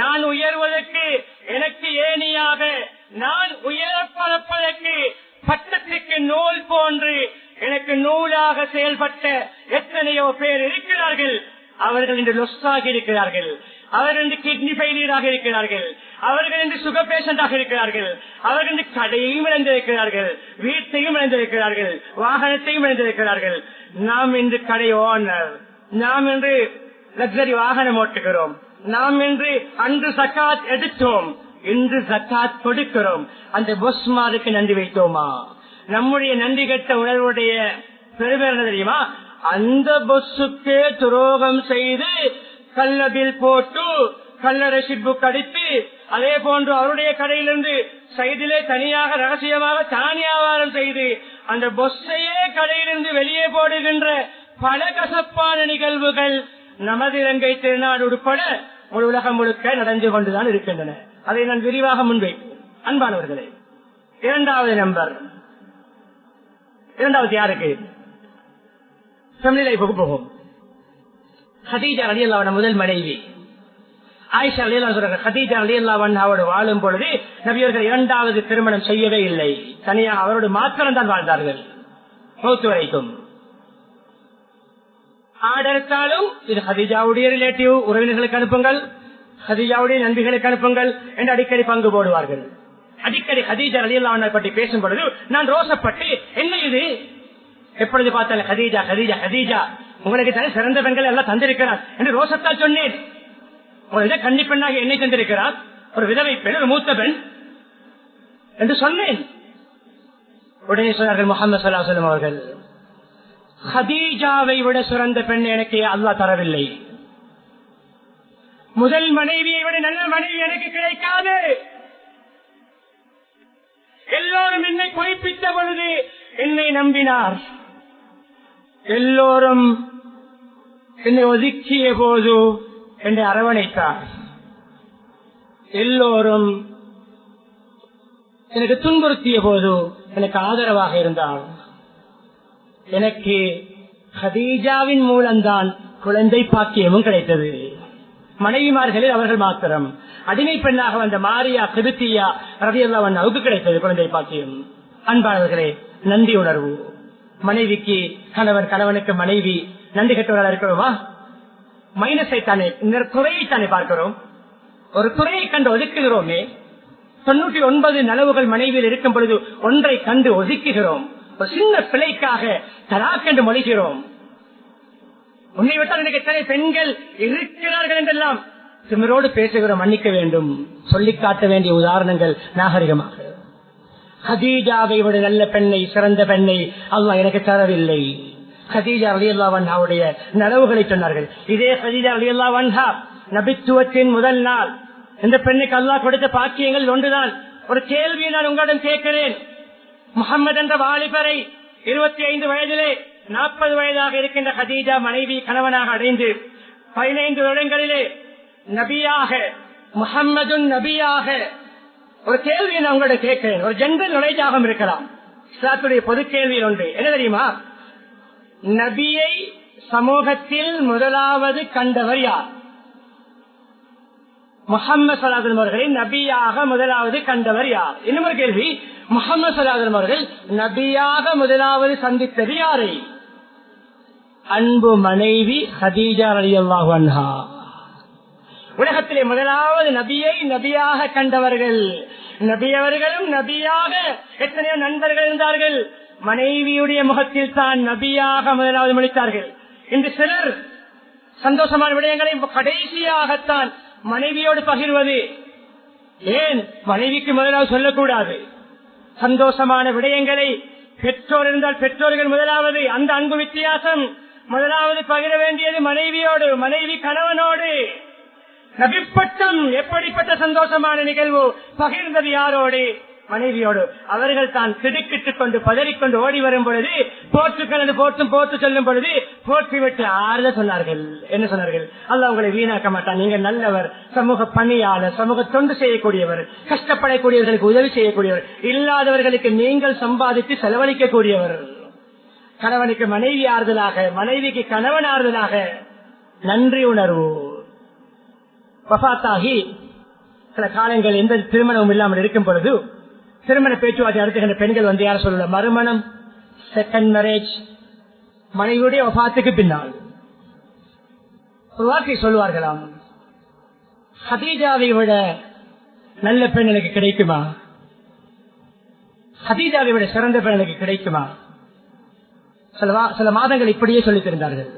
நான் உயர்வதற்கு, எனக்கு ஏணியாக நான் உயரப்பதற்கு, பட்டத்துக்கு நூல் போன்று எனக்கு நூலாக செயல்பட்ட எத்தனையோ பேர் இருக்கிறார்கள். அவர்கள் இன்று லொஸ்டாகி இருக்கிறார்கள். அவர்கள் இன்று கிட்னி ஃபெயிலியராக இருக்கிறார்கள். அவர்கள் இன்று சுகர் பேஷண்டாக இருக்கிறார்கள். அவர்கள் இன்று கடையையும் இழந்திருக்கிறார்கள், வீட்டையும் இழந்திருக்கிறார்கள், வாகனத்தையும் இழந்திருக்கிறார்கள். நாம் இன்று கடை ஓனர், நாம் இன்று லக்ஸரி வாகனம் ஓட்டுகிறோம், நாம் இன்று அன்று ஜகாத் எடுத்தோம், இன்று ஜகாத் கொடுக்கிறோம். அந்த பொஸ்மாருக்கு நன்றி வைத்தோமா? நம்முடைய நன்றி கட்ட உணர்வுடைய பெருமை என்ன தெரியுமா? அந்த பொஸ்ஸுக்கே துரோகம் செய்து கள்ள பில் போட்டு கள்ள ரெசிட் புக் அடித்து, அதே போன்று அவருடைய கடையிலிருந்து சைதிலே தனியாக ரகசியமாக தானே வியாபாரம் செய்து அந்த பொஸ்ஸையே கடையிலிருந்து வெளியே போடுகின்ற பல கசப்பான நிகழ்வுகள் நமது இலங்கை திருநாடு உட்பட உலகம் முழுக்க நடந்து கொண்டுதான் இருக்கின்றன. அதை நான் விரிவாக முன்வைப்பேன். அன்பானவர்களே, இரண்டாவது யாருக்கு? ஃபேமிலி லைஃபுக்கு போகும். ஹதீஜா ரலியல்லாஹு அன்ஹா முதல் மனைவி ஆயிஷா ரலியல்லாஹு அன்ஹா. ஹதீஜா ரலியல்லாஹு அன்ஹாவோடு வாழும் பொழுது நபியவர்கள் இரண்டாவது திருமணம் செய்யவே இல்லை. தனியாக அவரோடு மாத்திரம் தான் வாழ்ந்தார்கள் மௌத் வரைக்கும். ஆடெடுத்தாலும் இது ஹதீஜாவுடைய ரிலேட்டிவ் உறவினர்களுக்கு அனுப்புங்கள், ஹதீஜாவுடைய நண்பிகளுக்கு அனுப்புங்கள் என்று அடிக்கடி பங்கு போடுவார்கள். அடிக்கடி ஹதீஜா ரலியல்லாஹு அன்ஹா பற்றி பேசும் பொழுது நான் ரோசப்பட்டு, என்ன இது எப்பொழுது பார்த்தாலும் ஹதீஜா ஹதீஜா ஹதீஜா, உங்களுக்கு தனி சிறந்த பெண்கள் எல்லாம் தந்திருக்கிறார் என்று ரோசத்தால் சொன்னேன். ஒரு கன்னி பெண்ணாக என்னை தந்திருக்கிறார், ஒரு விதவை பெண், ஒரு மூத்த பெண் என்று சொன்னேன். உடனே சொன்னார்கள் முஹம்மது ஸல்லல்லாஹு அலைஹி வஸல்லம் அவர்கள், ஹதீஜாவை விட சிறந்த பெண் எனக்கு அல்லாஹ் தரவில்லை. முதல் மனைவியை விட நல்ல மனைவி எனக்கு கிடைக்காது. எல்லோரும் என்னை பொய்ப்பித்த பொழுது என்னை நம்பினார், எல்லோரும் என்னை ஒதுக்கிய போது என்னை அரவணைத்தார், எல்லோரும் எனக்கு துன்புறுத்திய போது எனக்கு ஆதரவாக இருந்தார். எனக்கு ஹதீஜாவின் மூலம்தான் குழந்தை பாக்கியமும் கிடைத்தது. மனைவிமார்களில் அவர்கள் மாத்திரம். அடிமை பெண்ணாக வந்த மாரியா கிபித்தியா ரலியல்லாஹு அன்ஹாவுக்கு கிடைத்தது குழந்தை பாக்கியம். அன்பானவர்களே, நன்றி உணர்வு. மனைவிக்கு கணவன், கணவனுக்கு மனைவி நன்றி கெட்டவர்களாக இருக்கிறோமா? மைனஸை தானே, குறையைத்தானே பார்க்கிறோம். ஒரு குறையை கண்டு ஒதுக்குகிறோமே. 99 நலவுகள் மனைவியில் இருக்கும் பொழுது ஒன்றை கண்டு ஒதுக்குகிறோம். ஒரு சின்ன பிழைக்காக தலாக்கென்று மொழிகிறோம். உன்னை விட்டால் எனக்கு எத்தனை பெண்கள் இருக்கிறார்கள் என்றெல்லாம் திமிரோடு பேசுகிறோம். மன்னிக்க வேண்டும். சொல்லிக் காட்ட வேண்டிய உதாரணங்கள் நாகரிகமாக. ஹதீஜாவை விட நல்ல பெண்ணை, சிறந்த பெண்ணை அல்லாஹ் எனக்கு தரவில்லை. ஹதீஜா ரலியல்லாஹு அன்ஹாவுடைய நலவுகளை சொன்னார்கள். இதே ஹதீஜா ரலியல்லாஹு அன்ஹா நபித்துவத்தின் முதல் நாள். இந்த பெண்ணுக்கு அல்லாஹ் கொடுத்த பாக்கியங்கள் ஒன்றுதான். ஒரு கேள்வியை நான் உங்களிடம் கேட்கிறேன். முகம்மது என்ற வாலிபரை 25 வயதிலே 40 வயதாக இருக்கின்ற ஹதீஜா மனைவி கணவனாக அடைந்து 15 வருடங்களிலே நபியாக, முஹம்மது நபியாக, ஒரு கேள்வியை நான் உங்களிடம் கேட்கிறேன். ஒரு ஜெனரல் நாலேஜாக இருக்கலாம். இஸ்லாத்துடைய பொது கேள்வியில் ஒன்று என்ன தெரியுமா? நபியை சமூகத்தில் முதலாவது கண்டவர் யார்? முஹம்மது ஸல்லல்லாஹு அலைஹி வஸல்லம் அவர்களை நபியாக முதலாவது கண்டவர் யார்? இன்னும் ஒரு கேள்வி, முஹம்மது ஸல்லல்லாஹு அலைஹி வஸல்லம் அவர்கள் நபியாக முதலாவது சந்தித்தது யாரை? அன்பு மனைவி ஹதீஜா ரலியல்லாஹு அன்ஹா. உலகத்திலே முதலாவது நபியை நபியாக கண்டவர்கள். நபியவர்களும் நபியாக எத்தனையோ நண்பர்கள் இருந்தார்கள். மனைவியுடைய முகத்தில் தான் நபியாக முதலாவது முடித்தார்கள். இன்று சிலர் சந்தோஷமான விடயங்களை கடைசியாகத்தான் மனைவியோடு பகிர்வது. ஏன் மனைவிக்கு முதலாவது சொல்லக்கூடாது? சந்தோஷமான விடயங்களை பெற்றோர் இருந்தால் பெற்றோர்கள் முதலாவது. அந்த அன்பு வித்தியாசம் முதலாவது பகிர வேண்டியது மனைவியோடு, மனைவி கணவனோடு. நபிப்பட்டம் எப்படிப்பட்ட சந்தோஷமான நிகழ்வு, பகிர்ந்தது யாரோடு? மனைவியோடு. அவர்கள் தான் திடுக்கிட்டுக் கொண்டு பதறிக்கொண்டு ஓடி வரும் பொழுது போற்றுக்கள் போட்டு சொல்லும் பொழுது போற்றிவிட்டு ஆறுத சொன்னார்கள். என்ன சொன்னார்கள்? அல்லாஹ் உங்களை வீணாக்க மாட்டான், நீங்க நல்லவர், சமூக பணியாளர், சமூக தொண்டு செய்யக்கூடியவர், கஷ்டப்படக்கூடியவர்களுக்கு உதவி செய்யக்கூடியவர், இல்லாதவர்களுக்கு நீங்கள் சம்பாதித்து செலவழிக்க கூடியவர். கணவனுக்கு மனைவி ஆறுதலாக, மனைவிக்கு கணவன் ஆறுதலாக. நன்றி உணர்வு. வஃபாத்தாகி சில காலங்கள் எந்த திருமணமும் இல்லாமல் இருக்கும் பொழுது திருமண பேச்சுவார்த்தை நடத்துகின்ற பெண்கள் வந்து யார சொல்ல, மறுமணம், செகண்ட் மேரேஜ், மனைவியுடைய வஃபாத்துக்கு பின்னால் ஒரு வார்த்தை சொல்லுவார்களாம், ஹதீஜாவை விட நல்ல பெண் எனக்கு கிடைக்குமா? ஹதீஜாவை விட சிறந்த பெண் எனக்கு கிடைக்குமா? சில மாதங்கள் இப்படியே சொல்லித் இருந்தார்கள்.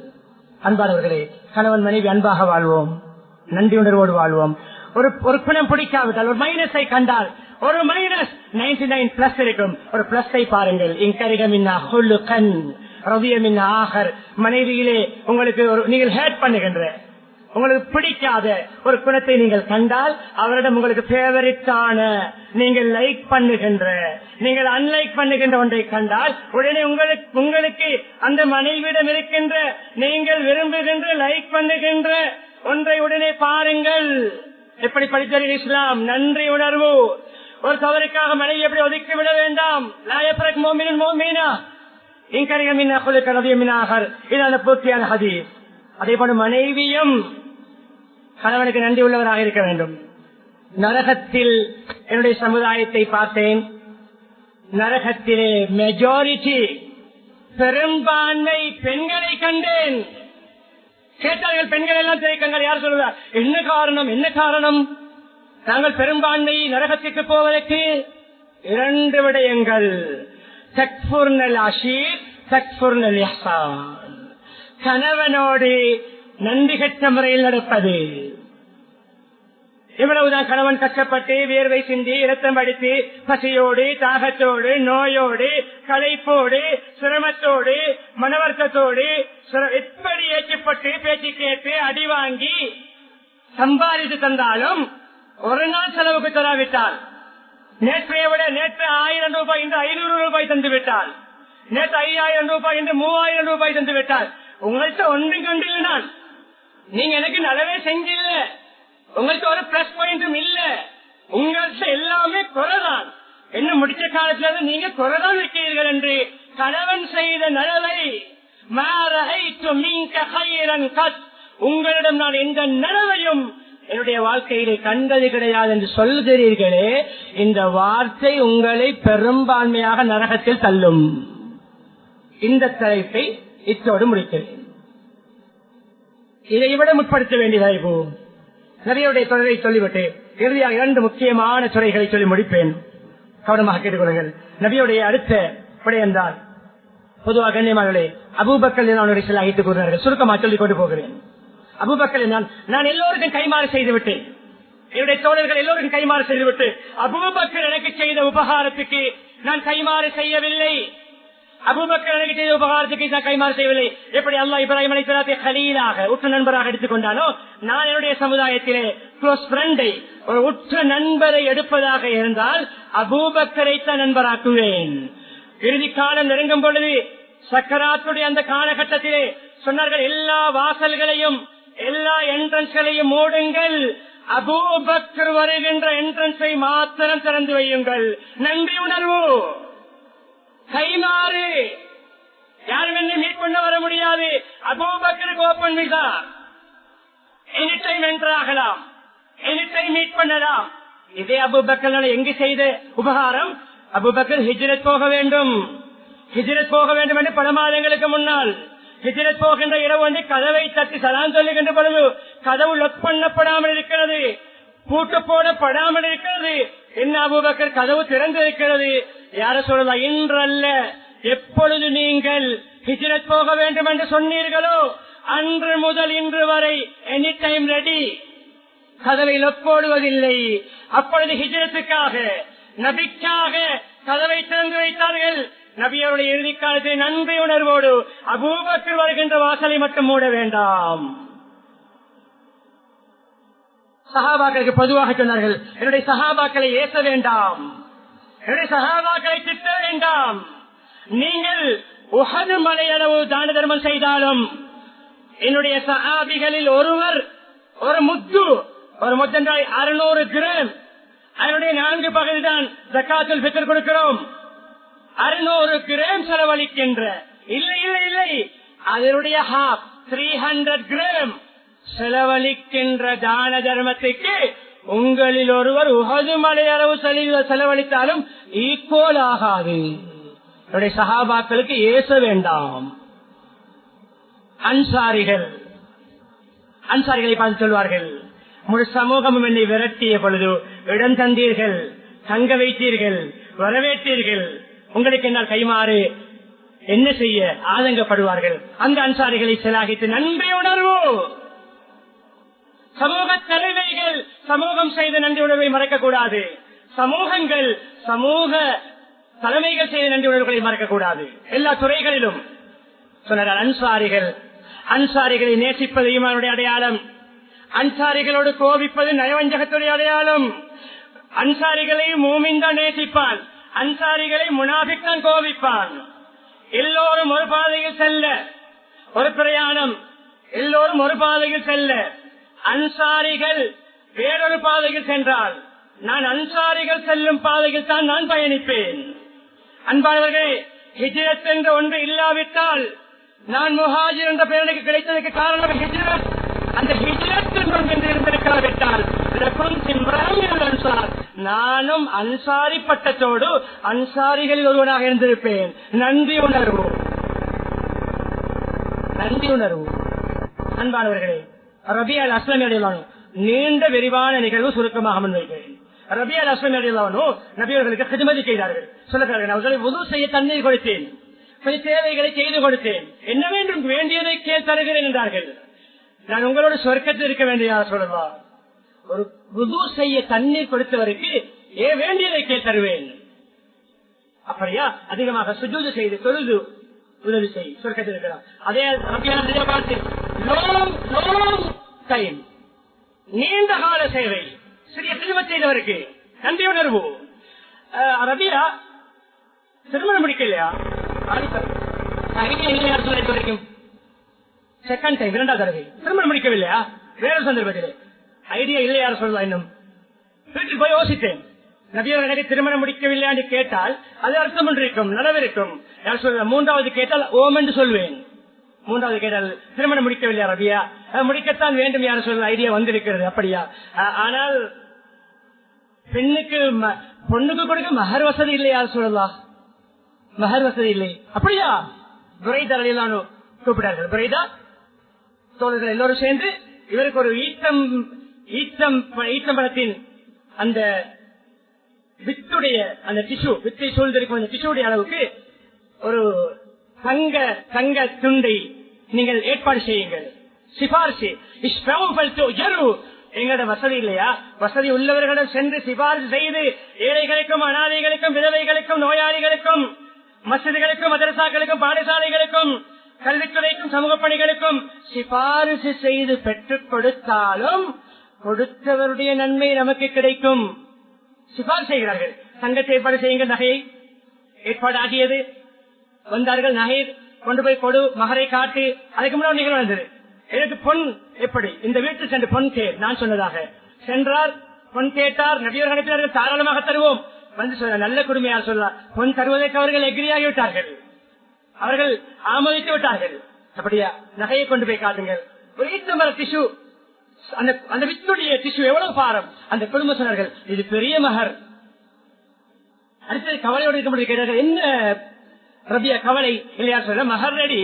அன்பானவர்களே, கணவன் மனைவி அன்பாக வாழ்வோம், நன்றி உணர்வோடு வாழ்வோம். ஒரு குணம் பிடிக்காவிட்டால், ஒரு மைனஸை கண்டால், ஒரு மைனஸ் 99 பிளஸ் இருக்கும். ஒரு பிளஸை பாருங்கள். மனைவியிலே உங்களுக்கு நீங்கள் ஹேட் பண்ணுகின்ற, உங்களுக்கு பிடிக்காத ஒரு குணத்தை நீங்கள் கண்டால், அவரிடம் உங்களுக்கு ஃபேவரிட்டான, நீங்கள் லைக் பண்ணுகின்ற, நீங்கள் அன்லைக் பண்ணுகின்ற ஒன்றை கண்டால், உடனே உங்களுக்கு அந்த மனைவியிடம் இருக்கின்ற, நீங்கள் விரும்புகின்ற, லைக் பண்ணுகின்ற ஒன்றை உடனே பாருங்கள். எப்படி படித்தது இஸ்லாம்? நன்றி உணர்வு. ஒரு தவறுக்காக மனைவி எப்படி ஒதுக்கி விட வேண்டாம். இதான பூர்த்தியான ஹதீஸ். அதே போல மனைவியும் கணவனுக்கு நன்றி உள்ளவராக இருக்க வேண்டும். நரகத்தில் என்னுடைய சமுதாயத்தை பார்த்தேன். நரகத்திலே மெஜாரிட்டி, பெரும்பான்மை பெண்களை கண்டேன். கேட்டார்கள், பெண்கள் எல்லாம் திரைக்கங்கள். யார் சொல்லுவார்? என்ன காரணம், என்ன காரணம்? நாங்கள் பெரும்பான்மை நரகத்திற்கு போவதற்கு 2 விடயங்கள். தக்ஃபுர்னல் அஷீர், தக்ஃபுர்னல் இஹ்சான். கணவனோடு நன்றி கெட்ட முறையில் நடப்பது. இவ்வளவுதான். கணவன் கஷ்டப்பட்டு வேர்வை சிந்தி இரத்தம் அடித்து பசியோடு, தாகத்தோடு, நோயோடு, களைப்போடு, சிரமத்தோடு, மனவர்த்தத்தோடு எப்படி ஏற்றப்பட்டு பேச்சு கேட்டு அடி வாங்கி சம்பாதித்து தந்தாலும் ஒரு நாள் செலவுக்கு தராவிட்டால், நேற்றைய விட நேற்று 1000 ரூபாய் இன்று 500 ரூபாய் தந்து விட்டால், நேற்று 5000 ரூபாய் இன்று 3000 ரூபாய் தந்து விட்டால், உங்கள்கிட்ட ஒன்றும் கொண்டில்லை. நான் நீங்க எனக்கு நலவே செஞ்சில்ல, உங்களுக்கு ஒரு பிளஸ் பாயிண்டும் இல்ல, உங்கள்கிட்ட எல்லாமே குறைதான். என்ன முடிச்ச காலத்துல நீங்க குறைதான் வைக்கிறீர்கள் என்று கணவன் செய்த நலவை உங்களிடம் நான் எந்த நனவையும் என்னுடைய வாழ்க்கையிலே கண்டது கிடையாது என்று சொல்கிறீர்களே, இந்த வார்த்தை உங்களை பெரும்பான்மையாக நரகத்தில் தள்ளும். இந்த தலைப்பை இத்தோடு முடிக்கிறேன். இதை விட முற்படுத்த வேண்டியதாய்வு நபியுடைய தொடரை சொல்லிவிட்டு இறுதியாக 2 முக்கியமான துறைகளை சொல்லி முடிப்பேன். கவனமாக கேட்டுக்கொள்ளுங்கள். நபியுடைய அடுத்த விடயம்தான் பொதுவாக கண்ணியமானவர்களே, அபூபக்கர் அவனுடைய சில அழைத்துக் கூறினார்கள். சுருக்கமாக சொல்லிக் கொண்டு போகிறேன். அபூபக்கர் நான் எல்லோருக்கும் கைமாறு செய்து விட்டேன், என்னுடைய தோழர்கள் எல்லோருக்கும் கைமாறு செய்துவிட்டு அபூபக்கர் எனக்கு செய்த உபகாரத்துக்கு நான் கைமாறு செய்யவில்லை. அபூபக்கர் எனக்கு செய்த உபகாரத்துக்கு நான் கைமாறு செய்யவில்லை. எப்படி அல்லாஹ் இப்ராஹிம் அலைஹிஸ்ஸலாத்தை கலீலாக உற்ற நண்பராக எடுத்துக்கொண்டானோ, நான் என்னுடைய சமுதாயத்திலே க்ளோஸ் ஃப்ரெண்டை, ஒரு உற்ற நண்பரை எடுப்பதாக இருந்தால் அபூபக்கரை தான் நண்பராக்குவேன். இறுதி காலம் நெருங்கும் பொழுது சக்கராத்துடைய அந்த காலகட்டத்திலே சொன்னார்கள், எல்லா வாசல்களையும் எல்லா என்ட்ரன்ஸ்களையும் மூடுங்கள், அபூபக்கர் வருகின்ற என்ட்ரன்ஸை மாத்திரம் திறந்து வையுங்கள். நன்றி உணர்வு, கைமாறு. யாரும் என்ன மீட் பண்ண வர முடியாது. அபூபக்கருக்கு open visa, any time enter ஆகலாம், எனி டைம் மீட் பண்ணலாம். இதே அபூபக்கர் எங்கு செய்த உபகாரம்? அபூபக்கர் ஹிஜ்ரத் போக வேண்டும், ஹிஜ்ரத் போக வேண்டும் என்று பல மாதங்களுக்கு முன்னால் ஹிஜ்ரத் போகின்ற இரவு வந்து கதவை தட்டி சலாம் சொல்லுகின்ற பொழுது கதவு லொக் பண்ணப்படாமல் இருக்கிறது, பூட்டு போடப்படாமல் இருக்கிறது. என்ன அபூபக்கர் கதவு திறந்திருக்கிறது. யார சொல்லலாம், இன்றல்ல எப்பொழுது நீங்கள் ஹிஜ்ரத் போக வேண்டும் என்று சொன்னீர்களோ அன்று முதல் இன்று வரை எனி டைம் ரெடி, கதவை லொக் போடுவதில்லை. அப்பொழுது ஹிஜ்ரத்துக்காக நபிக்காக கதவை திறந்து வைத்தார்கள். நபியருடைய இறுதி காலத்தில் நன்றி உணர்வோடு அபூபக்கர் வருகின்ற வாசலை மட்டும் மூட வேண்டாம். சஹாபாக்களுக்கு பொதுவாக சொன்னார்கள், என்னுடைய சஹாபாக்களை ஏச வேண்டாம், என்னுடைய சஹாபாக்களை திட்ட வேண்டாம். நீங்கள் உஹது மலையளவு தான தர்மம் செய்தாலும் என்னுடைய சஹாபிகளில் ஒருவர் ஒரு முத்து, ஒரு முத்தென்றால் 600 கிராம், அதனுடைய 4 பகுதி தான் ஜக்காத்துல் ஃபித்ர் கொடுக்கிறோம். 600 கிராம் செலவழிக்கின்ற, இல்லை இல்லை இல்லை, அதனுடைய 300 கிராம் செலவழிக்கின்ற தான தர்மத்துக்கு உங்களில் ஒருவர் உஹது மலையளவு செலவழித்தாலும் ஈக்குவல் ஆகாது. என்னுடைய சஹாபாக்களுக்கு ஏச வேண்டாம். அன்சாரிகளை பார்த்து சொல்வார்கள், முழு சமூகமும் என்னை விரட்டிய பொழுது இடம் தந்தீர்கள், தங்க வைத்தீர்கள், வரவேற்றீர்கள், உங்களுக்கு என்னால் கைமாறு என்ன செய்ய ஆதங்கப்படுவார்கள். அந்த அன்சாரிகளை சிலாகித்து நன்றி உணர்வு, சமூக தலைமைகள் சமூகம் செய்த நன்றி உணர்வை மறக்கக்கூடாது. சமூகங்கள் சமூக தலைமைகள் செய்த நன்றி உணர்வுகளை மறக்கக்கூடாது. எல்லா துறைகளிலும் சொன்னார். அன்சாரிகளை நேசிப்பதையும் அவருடைய அடையாளம், அன்சாரிகளோடு கோபிப்பது நயவஞ்சகத்துடைய அடையாளம். அன்சாரிகளை மூமின் தான் நேசிப்பான், அன்சாரிகளை முனாஃபிக் தான் கோபிப்பான். எல்லோரும் ஒரு பாதையில் செல்ல, ஒரு பிரயாணம், எல்லோரும் ஒரு பாதையில் செல்ல, அன்சாரிகள் வேறொரு பாதையில் சென்றால் நான் அன்சாரிகள் செல்லும் பாதையில் தான் நான் பயணிப்பேன். அன்பானவர்களே, ஹிஜ்ரத் என்ற ஒன்று இல்லாவிட்டால் நான் முஹாஜிர் என்ற பெயருக்கு கிடைத்ததற்கு காரணம் ஹிஜ்ரத். அந்த ஹிஜ்ரத் என்று இருந்திருக்காவிட்டால் நானும் அன்சாரி பட்டத்தோடு அன்சாரிகளில் ஒருவனாக இருந்திருப்பேன். நன்றி உணர்வு. அன்பானவர்களே, ரபியா அல் அஸ்லமி அலியல்லாஹு நீண்ட விரிவான நிகழ்வு சுருக்கமாக முன்வைக்கிறேன். ரபியா அல் அஸ்லமி அலியல்லாஹு நபியவர்களுக்கு ஹிஜ்மத் செய்தார்கள். சொல்லுகிறார்கள், அவர்களை வுது செய்ய தண்ணீர் கொடுத்தேன், கொஞ்சம் சேவைகளை செய்து கொடுத்தேன், என்ன வேண்டும் வேண்டியதை கேள் தருகிறேன் என்றார்கள். நான் உங்களோட சொர்க்கத்தில் இருக்க வேண்டிய சொல்லலாம். ஒரு வுது செய்ய தண்ணீர் கொடுத்தவருக்கு வேண்டியதை கேள் தருவேன். அப்படியா? அதிகமாக சுஜூது செய்து தொழுது உதவி செய், சொர்க்கத்தில் இருக்கிறார். அதே பார்த்து நீண்ட கால சேவை சிறிய திருமணம் செய்தவருக்கு நன்றி உணர்வு. ரபியா திருமணம் முடிக்கலையா? செகண்ட் டைம், 2வது தடவை திருமணம் முடிக்கவில்லையா? வேற சந்தர்ப்பத்தில் ஐடியா இல்லை. யாரும் சொல்லலாம். இன்னும் வீட்டுக்கு போய் யோசித்தேன், நபியவர் எனக்கு திருமணம் முடிக்கவில்லை என்று கேட்டால் அது அர்த்தம் ஒன்று இருக்கும், நனவிருக்கும். யார் சொல்ல 3வது கேட்டால் ஓம் என்று சொல்வேன். மூன்றாவது கேட்டால் திருமணம் முடிக்கவில்லையா ரபியா? முடிக்கத்தான் வேண்டும் யாரும் சொல்ல ஐடியா வந்திருக்கிறது. அப்படியா? ஆனால் பொண்ணுக்கு கொடுக்க மகர் வசதி இல்லை யாரும் சொல்லலாம். மகர் வசதி இல்லை. அப்படியா? புரைதா கூப்பிட்டார்கள். புரைதா தோழர்கள் எல்லோரும் சேர்ந்து இவருக்கு ஒரு ஈச்சம்பழத்தின் அந்த வித்துடைய அந்த டிஷ்யூ, வித்தை சூழ்ந்திருக்கும் அந்த டிஷ்யூடைய அளவுக்கு ஒரு தங்க துண்டை நீங்கள் ஏற்பாடு செய்யுங்கள். சிபாரிசு எங்களோட வசதி இல்லையா? வசதி உள்ளவர்களிடம் சென்று சிபாரிசு செய்து ஏழைகளுக்கும் அனாதைகளுக்கும் விதவைகளுக்கும் நோயாளிகளுக்கும் மசிதிகளுக்கும் மதரசாக்களுக்கும் பாடசாலைகளுக்கும் கல்வித்துறைக்கும் சமூக பணிகளுக்கும் சிபாரிசு செய்து பெற்றுக் கொடுத்தாலும் கொடுத்தவருடைய நன்மை நமக்கு கிடைக்கும். சிபாரிசு செய்கிறார்கள். சங்கத்தை ஏற்பாடு செய்யுங்கள். நகையை ஏற்பாடு ஆகியது. வந்தார்கள். நகை கொண்டு போய் கொடு, மகரை காட்டு. அதுக்கு முன்னாடி நிகழ்வு வந்தது. எனக்கு பொன் எப்படி இந்த வீட்டில் சென்று பொன் கேர் நான் சொன்னதாக சென்றார். பொன் கேட்டார். நபியர் அனுப்பினார்கள். தாராளமாக தருவோம். வந்து சொல்ல நல்ல குடுமையார் சொல்லலாம். பொன் தருவதற்கு அவர்கள் எகிரியாகி விட்டார்கள். அவர்கள் ஆமோதித்து விட்டார்கள். அப்படியா? நகையை கொண்டு போய் காட்டுங்கள். ஒரு ஈச்சம்பழ டிஷ்யூ, அந்த வித்துடைய டிஷ்யூ எவ்வளவு பாரம். அந்த குடும்ப சொன்னார்கள் இது பெரிய மகர். அடுத்தது கவலையோடு இருக்க முடியும். கேட்டார்கள் என்ன ரபியா கவலை இல்லையா? சொல்ல மகர் ரெடி,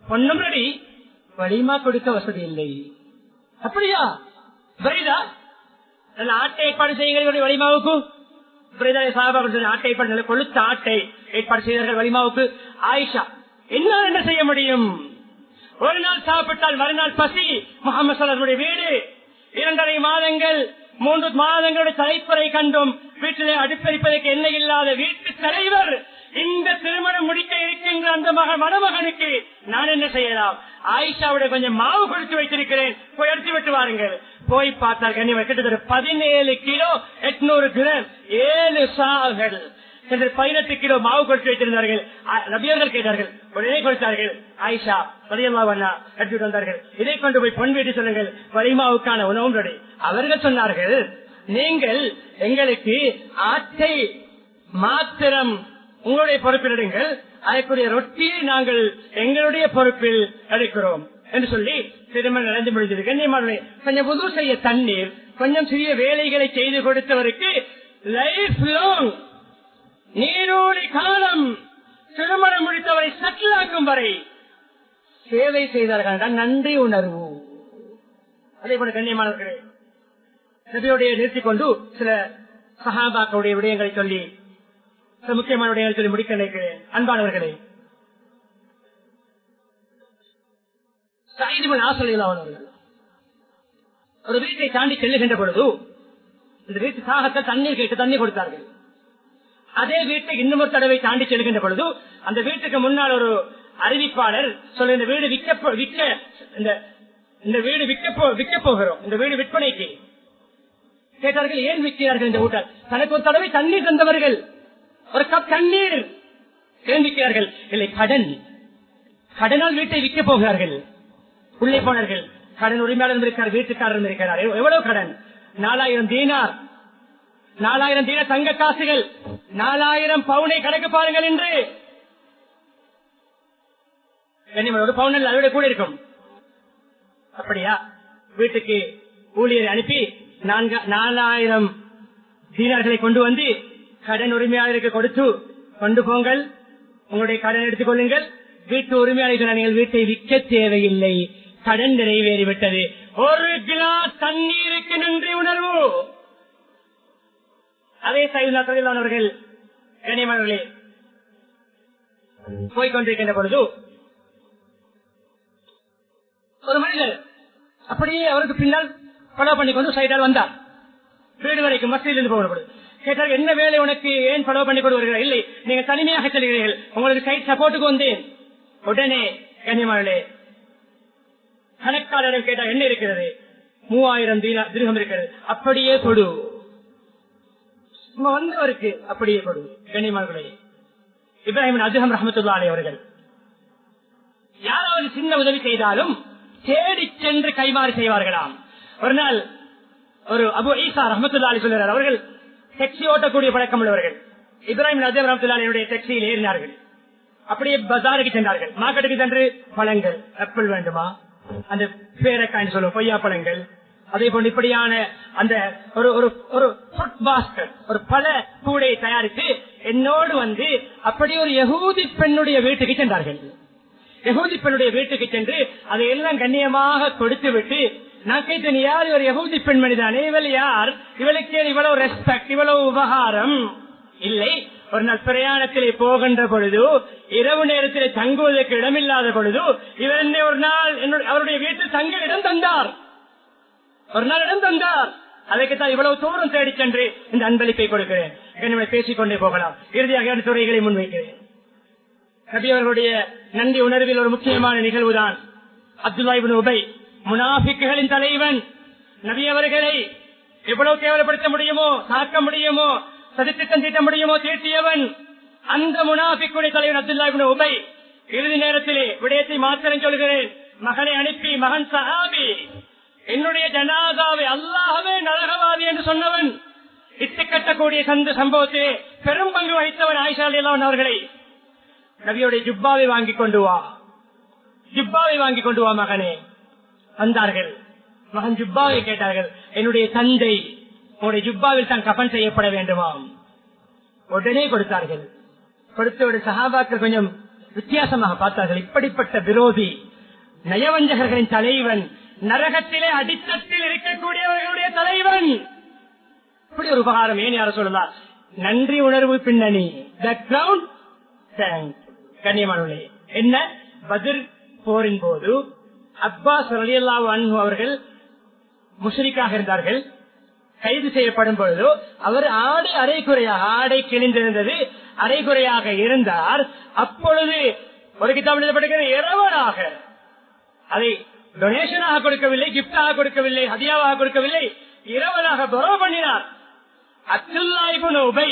பொண்ணும் ரெடி, வலிமா கொடுக்க வசதி இல்லை. அப்படியா? புரியுதா? ஆட்டை ஏற்பாடு செய்யுங்கள் வலிமாவுக்கு. ஆட்டை ஏற்பாடு கொளுத்த ஆட்டை ஏற்பாடு செய்தார்கள் வலிமாவுக்கு. ஆயிஷா என்ன செய்ய முடியும்? ஒரு நாள் சாப்பிட்டால் மறுநாள் பசி. முகமது ஸல்லல்லாஹு வீடு 2.5 மாதங்கள் 3 மாதங்களுடைய தலைப்பறை கண்டும் வீட்டிலே அடுப்பெரிப்பதற்கு என்ன இல்லாத வீட்டு தலைவர் இந்த திருமணம் முடிக்க இருக்கின்ற அந்த மணமகனுக்கு நான் என்ன செய்யலாம்? ஆயிஷாவுடைய கொஞ்சம் மாவு கொடுத்து வைத்திருக்கிறேன், போய் எடுத்து விட்டு வாருங்கள். போய் பார்த்தால் கிட்டத்தட்ட 17 கிலோ 800 கிராம் 7 சாகள் 18 கிலோ மாவு கொடுத்து வைத்திருந்தார்கள். நபியர்கள் கேட்டார்கள், உடனே கொடுத்தார்கள். ஆயிஷா ரலியல்லாஹு அன்ஹா எடுத்துட்டு வந்தார்கள். இதை கொண்டு போய் பொன் வீட்டு சொல்லுங்கள், வலிமாவுக்கான உணவும் ரெடி. அவர்கள் சொன்னார்கள், நீங்கள் எங்களுக்கு ஆட்டை மாத்திரம் உங்களுடைய பொறுப்பில் எடுங்கள், அதற்குரிய ரொட்டியை நாங்கள் எங்களுடைய பொறுப்பில் எடுக்கிறோம் என்று சொல்லி திருமணம் நடந்து முடிந்தது. கண்ணியமானவர்களே, கொஞ்சம் புது செய்ய தண்ணீர், கொஞ்சம் சிறிய வேலைகளை செய்து கொடுத்தவருக்கு லைஃப் லாங் நீரோடி காலம் திருமணம் முடித்தவரை சட்டிலாக்கும் வரை சேவை செய்தார்கள். நன்றி உணர்வு. அதே போல கண்ணியமானவர்களே, நபியோடைய நிறுத்திக் கொண்டு சில சஹாபாக்களுடைய விடயங்களை சொல்லி முக்கியமான விடயங்களை சொல்லி முடிக்க நினைக்கிறேன். அன்பானவர்களே, ஒரு வீட்டை தாண்டி செல்லுகின்ற பொழுது இந்த வீட்டு சாகத்தில் தண்ணீர் கேட்டு தண்ணீர் கொடுத்தார்கள். அதே வீட்டை இன்னும் ஒரு தடவை தாண்டி செல்கின்ற பொழுது அந்த வீட்டுக்கு முன்னால் ஒரு அறிவிப்பாளர் சொல்ல, இந்த வீடு விற்க போகிறோம், இந்த வீடு விற்பனைக்கு. கேட்டார்கள், ஏன் விற்கிறார்கள் இந்த வீட்டால்? தனக்கு ஒரு தடவை தண்ணீர் தந்தவர்கள், ஒரு கப் தண்ணீர் ஏன் விற்கிறார்கள்? இல்லை, கடனால் வீட்டை விற்க போகிறார்கள். உள்ளே போனார்கள். கடன் உரிமையாளர் இருக்கிறார், வீட்டுக்காரர் இருக்கிறார். எவ்வளவு கடன்? 4000 தீனார், 4000 தீனார் தங்க காசுகள், 4000 பவுனை கணக்கு பாருங்கள் என்று. ஒரு பவுனில் அதோட கூட இருக்கும். அப்படியா? வீட்டுக்கு ஊழியரை அனுப்பி 4000 தீனார்களை கொண்டு வந்து கடன் உரிமையாளருக்கு கொடுத்து, கொண்டு போங்கள், உங்களுடைய கடன் எடுத்துக் கொள்ளுங்கள். வீட்டு உரிமையாளர்கள் நீங்கள் வீட்டை விற்க தேவையில்லை, கடன் நிறைவேறிவிட்டது. ஒரு கிளாஸ் தண்ணீருக்கு நன்றி உணர்வு. அதே சைவர்கள் கனிமர்களே போய்கொண்டிருக்கின்ற பொழுது ஒரு மனிதர் அப்படியே அவருக்கு பின்னால் ஃபாலோ பண்ணிக்கொண்டு சைடால் வந்தார். வீடு வரைக்கும் மசீதிலிருந்து போகப்படும். கேட்டால், என்ன வேலை உனக்கு, ஏன் ஃபாலோ பண்ணி கொண்டு வருகிறீர்கள்? இல்லை, நீங்க தனிமையாக செல்கிறீர்கள், உங்களுக்கு சைட் சப்போர்ட்டுக்கு வந்தேன். உடனே கனிமர்களே கணக்காளரிடம் கேட்டால், என்ன இருக்கிறது? 3000 திரகம் இருக்கிறது, அப்படியே கொடு. வந்தவருக்கு அப்படியே கொடு. கனிமர்களே, இப்ராஹிம் அதுஹம் ரஹ்மத்துல்லாஹி அலைஹி அவர்கள் யாராவது சின்ன உதவி செய்தாலும் தேடி சென்று கைமாறு செய்வார்களாம். ஒரு நாள் ஒரு அபு ஈசா ரஹ்மத்துல்லாஹி அலைஹி சொல்கிறார், அவர்கள் டாக்ஸி ஓட்டக்கூடிய பழக்கம் உள்ளவர்கள். இப்ராஹிம் அதுஹம் ரஹ்மத்துல்லாஹி அலைஹி டாக்ஸியில் ஏறினார்கள். அப்படியே பஜாருக்கு சென்றார்கள். மார்க்கெட்டுக்கு சென்று பழங்கள், ஆப்பிள் வேண்டுமா, அந்த பேரக்காய் சொல்லுவோம், கொய்யா பழங்கள், அதே போன்று இப்படியான அந்த ஒரு பாஸ்கெட், ஒரு பல கூடை தயாரித்து என்னோடு வந்து அப்படி ஒரு யகூதி பெண்ணுடைய வீட்டுக்கு சென்றார்கள். யகூதி பெண்ணுடைய வீட்டுக்கு சென்று அதையெல்லாம் கண்ணியமாக கொடுத்து விட்டு, நான் கேட்டேன், யார் ஒரு யகூதி பெண்மணி தானே, இவள் யார், இவளுக்கு இவ்வளவு ரெஸ்பெக்ட், இவ்வளவு உபகாரம் இல்லை. ஒரு நாள் பிரயாணத்திலே போகின்ற பொழுது, இரவு நேரத்திலே தங்குவதற்கு இடமில்லாத பொழுது, இவர் என்னை ஒரு நாள் அவருடைய வீட்டில் தங்க இடம் தந்தார். ஒரு நாள் இடம் தந்தார். அதற்குத்தான் இவ்வளவு தூரம் தேடி சென்று இந்த அன்பளிப்பை கொடுக்கிறேன். என்னுடைய பேசிக்கொண்டே போகலாம். இறுதியாக 2 துறைகளை முன்வைக்கிறேன். நபி அவர்களுடைய நன்றி உணர்வில் ஒரு முக்கியமான நிகழ்வுதான் அப்துல்லா இப்னு உபை, முனாஃபிக்குகளின் தலைவன். நபி அவர்களை எவ்வளவு கேவலப்படுத்த முடியுமோ, தாக்க முடியுமோ, சதித்திட்டம் தீட்ட முடியுமோ தீட்டியவன் அந்த முனாஃபிக்குடைய தலைவன் அப்துல்லா இப்னு உபை. இறுதி நேரத்திலே விடயத்தை மாத்திரம் சொல்கிறேன். மகனை அனுப்பி, மகன் சஹாபி, என்னுடைய ஜனாதாவை அல்லாஹ்வே நரகவாதி என்று சொன்னவன், இட்டு கட்டக்கூடிய சம்பவத்திலே பெரும் பங்கு வகித்தவன் ஆயிஷா ரலியல்லாஹு அன்ஹா அவர்களை, நபியோடைய ஜுப்பாவை வாங்கி கொண்டு வா, ஜுப்பாவை வாங்கி கொண்டு வா மகனே. வந்தார்கள். மகன் ஜுப்பாவை கேட்டார்கள். என்னுடைய தந்தை உங்களுடைய ஜுப்பாவில் தான் கஃன் செய்யப்பட வேண்டுமாம். உடனே கொடுத்தார்கள். கொடுத்தோடு சஹாபாக்கள் கொஞ்சம் வித்தியாசமாக பார்த்தார்கள். இப்படிப்பட்ட விரோதி, நயவஞ்சகர்களின் தலைவன், நரகத்திலே அடித்தட்டில் இருக்கக்கூடியவர்களுடைய தலைவன், இப்படி ஒரு உபகாரம் ஏன் யார சொல்லலாம்? நன்றி உணர்வு பின்னணி, பேக்ரவுண்ட். கண்ணியமானவர்களே, என்ன பத்ர் போரின் போது அப்பாஸ் ரலியல்லாஹு அன்ஹு அவர்கள் முஷ்ரிக்காக இருந்தார்கள். கைது செய்யப்படும் பொழுது அவர் அரைகுறையாக, ஆடை கிழிந்திருந்தது, அரைகுறையாக இருந்தார். அப்பொழுது ஒரு கிதாப் எழுதப்படுகிறது, இரவலாக அதை டொனேஷனாக கொடுக்கவில்லை, கிப்டாக கொடுக்கவில்லை, ஹதியாவாக கொடுக்கவில்லை, இரவலாக துரோ பண்ணினார். அப்துல்லா இப்னு உபை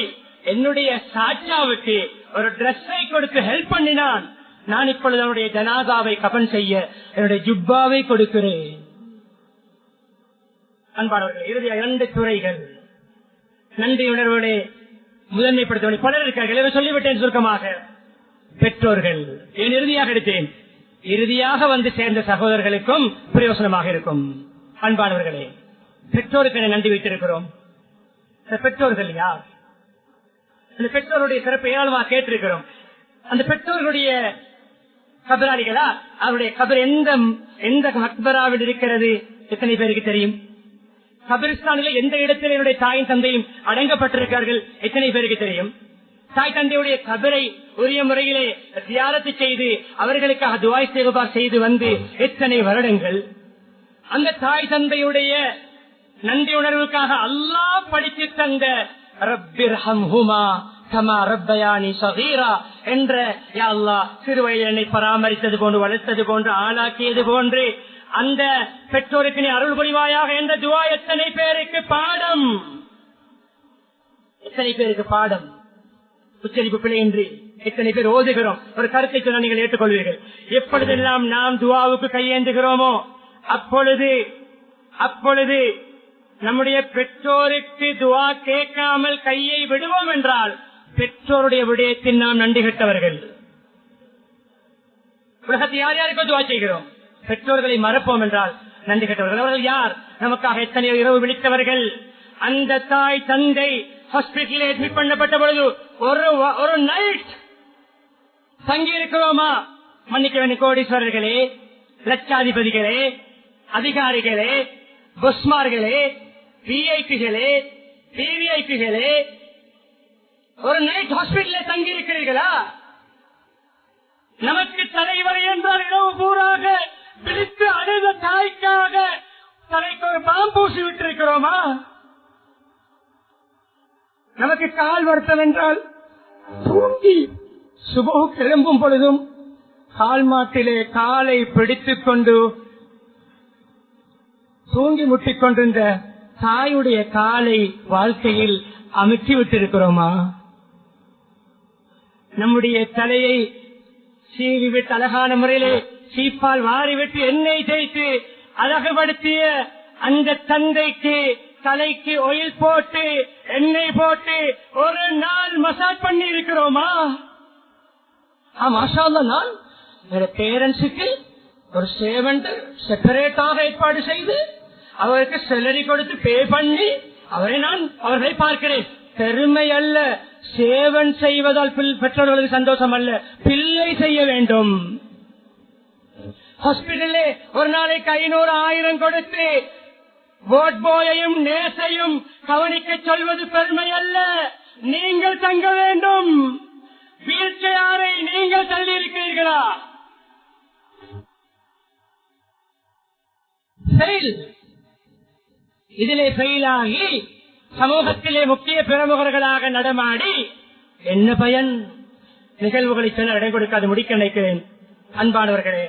என்னுடைய சாச்சாவுக்கு ஒரு டிரெஸ்ஸை கொடுத்து ஹெல்ப் பண்ணினான். நான் இப்பொழுது அவனுடைய ஜனாதாவை கஃன் செய்ய என்னுடைய ஜுப்பாவை கொடுக்கிறேன். அன்பானவர்கள், இறுதியாக 2 துறைகள் நன்றி உணர்வுகளை முதன்மைப்படுத்த பலர் இருக்கார்கள். சொல்லிவிட்டேன் சுருக்கமாக. பெற்றோர்கள் என் இறுதியாக எடுத்தேன். இறுதியாக வந்து சேர்ந்த சகோதரர்களுக்கும் பிரயோசனமாக இருக்கும். அன்பானவர்களே, பெற்றோருக்கு நன்றி வைத்திருக்கிறோம். பெற்றோர்கள் யார்? அந்த பெற்றோருடைய சிறப்பு ஏராளமாக கேட்டிருக்கிறோம். அந்த பெற்றோர்களுடைய கபராளிகளா? அவருடைய கபர் எந்த மக்பராவில் இருக்கிறது எத்தனை பேருக்கு தெரியும்? கபிரிஸ்தானில் எந்த இடத்தில் என்னுடைய தாயும் தந்தையும் அடங்கப்பட்டிருக்கிறார்கள் எத்தனை பேருக்கு தெரியும்? தாய் தந்தையுடைய கபரை உரிய முறையிலே தியாரத்து செய்து அவர்களுக்காக துஆ இஸ்திக்பார் செய்து வந்து எத்தனை வருடங்கள். அந்த தாய் தந்தையுடைய நன்றி உணர்வுக்காக அல்லாஹ் படித்து தந்த ரப்பிர்ஹம்ஹுமா கமா ரப்பயானி ஸகீரா என்ற, யா அல்லாஹ் சிறுவயதில் என்னை பராமரித்தது போன்று, வளர்த்தது போன்று, ஆளாக்கியது போன்று அந்த பெற்றோருக்கு நீ அருள் புரிவாயாக என்ற துஆ எத்தனை பேருக்கு பாடம், எத்தனை பேருக்கு பாடம். உச்சரிப்பு பிழையின்றி எத்தனை பேர் ஓதுகிறோம். ஒரு கருத்தை சொன்ன நீங்கள் ஏற்றுக்கொள்வீர்கள். எப்பொழுதெல்லாம் நாம் துஆவுக்கு கையேந்துகிறோமோ அப்பொழுது நம்முடைய பெற்றோருக்கு துஆ கேட்காமல் கையை விடுவோம் என்றால் பெற்றோருடைய விடயத்தில் நாம் நன்றி கெட்டவர்கள். உலகத்தை யார் யாருக்கோ துஆ செய்கிறோம், பெற்றோர்களை மறப்போம் என்றால் நன்றி கெட்டவர்கள். அவர்கள் யார்? நமக்காக எத்தனையோ இரவு விழித்தவர்கள். அந்த தாய் தந்தை ஹாஸ்பிட்டலில் அட்மிட் பண்ணப்பட்ட பொழுது ஒரு நைட் தங்கி இருக்கிறோமா? மன்னிக்க வேண்டிய கோடீஸ்வரர்களே, லட்சாதிபதிகளே, அதிகாரிகளே, புஸ்மார்களே, விஐபிகளே, பிவிஐபிகளே, ஒரு நைட் ஹாஸ்பிட்டலில் தங்கி இருக்கிறீர்களா? நமக்கு தலைவர் என்றால் இரவு பூராக பிடித்து அழுத தாய்க்காக தலைக்கு ஒரு பாம்பூசி விட்டிருக்கிறோமா? நமக்கு கால் வருத்தம் என்றால் தூங்கி சுபஹு கிளம்பும் பொழுதும் கால் மாட்டிலே காலை பிடித்துக் கொண்டு தூங்கி முட்டிக் கொண்டிருந்த தாயுடைய காலை வாழ்க்கையில் அமுக்கி விட்டிருக்கிறோமா? நம்முடைய தலையை சீவிவிட்டு அழகான முறையிலே சீப்பால் வாரிவிட்டு எண்ணெய் தேய்த்து அழகுபடுத்திய அந்த தந்தைக்கு தலைக்கு ஆயில் போட்டு எண்ணெய் போட்டு ஒரு நாள் மசாஜ் பண்ணி இருக்கிறோமா? மாஷா அல்லாஹ், நான் என்னோட பேரண்ட்ஸுக்கு ஒரு சேவண்ட் செப்பரேட்டாக ஏற்பாடு செய்து அவருக்கு சேலரி கொடுத்து பே பண்ணி அவர்களை பார்க்கிறேன். பெருமை அல்ல, சேவன் செய்வதால் பெற்றோர்களுக்கு சந்தோஷம் அல்ல, பிள்ளை செய்ய வேண்டும். ஹாஸ்பிட்டலே ஒரு நாளைக்கு 500-1000 கொடுத்து போட் பாயையும் நேசையும் கவனிக்க சொல்வது பெருமை அல்ல. நீங்கள் தங்க வேண்டும். வீழ்ச்சியாரை நீங்கள் தள்ளி இருக்கிறீர்களா? இதிலே ஃபெயிலாகி சமூகத்திலே முக்கிய பிரமுகர்களாக நடமாடி என்ன பயன்? நிகழ்வுகளை சொல்ல இடம் கொடுக்காது முடிக்க நினைக்கிறேன். அன்பானவர்களே,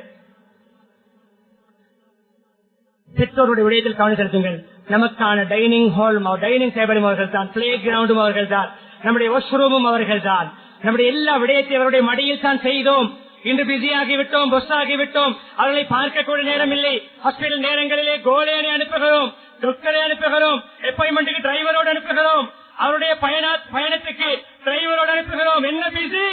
பெற்றோருடைய விடயத்தில் கவனம் செலுத்துங்கள். நமக்கான டைனிங் ஹாலும் டைனிங் டேபிளும் அவர்கள் தான், பிளே கிரவுண்டும் அவர்கள் தான், நம்முடைய வாஷ்ரூமும் அவர்கள் தான். நம்முடைய எல்லா விடயத்தையும் அவருடைய மடியில் தான் செய்தோம். இன்று பிஸியாகிவிட்டோம், பொஸ் ஆகிவிட்டோம், அவர்களை பார்க்கக்கூடிய நேரம் இல்லை. ஹாஸ்பிட்டல் நேரங்களிலே கோலேனை அனுப்புகிறோம், டாக்டரை அனுப்புகிறோம், அப்பாயின்மெண்ட்டுக்கு டிரைவரோடு அனுப்புகிறோம், அவருடைய பயணத்துக்கு டிரைவரோடு அனுப்புகிறோம். என்ன பிஸி?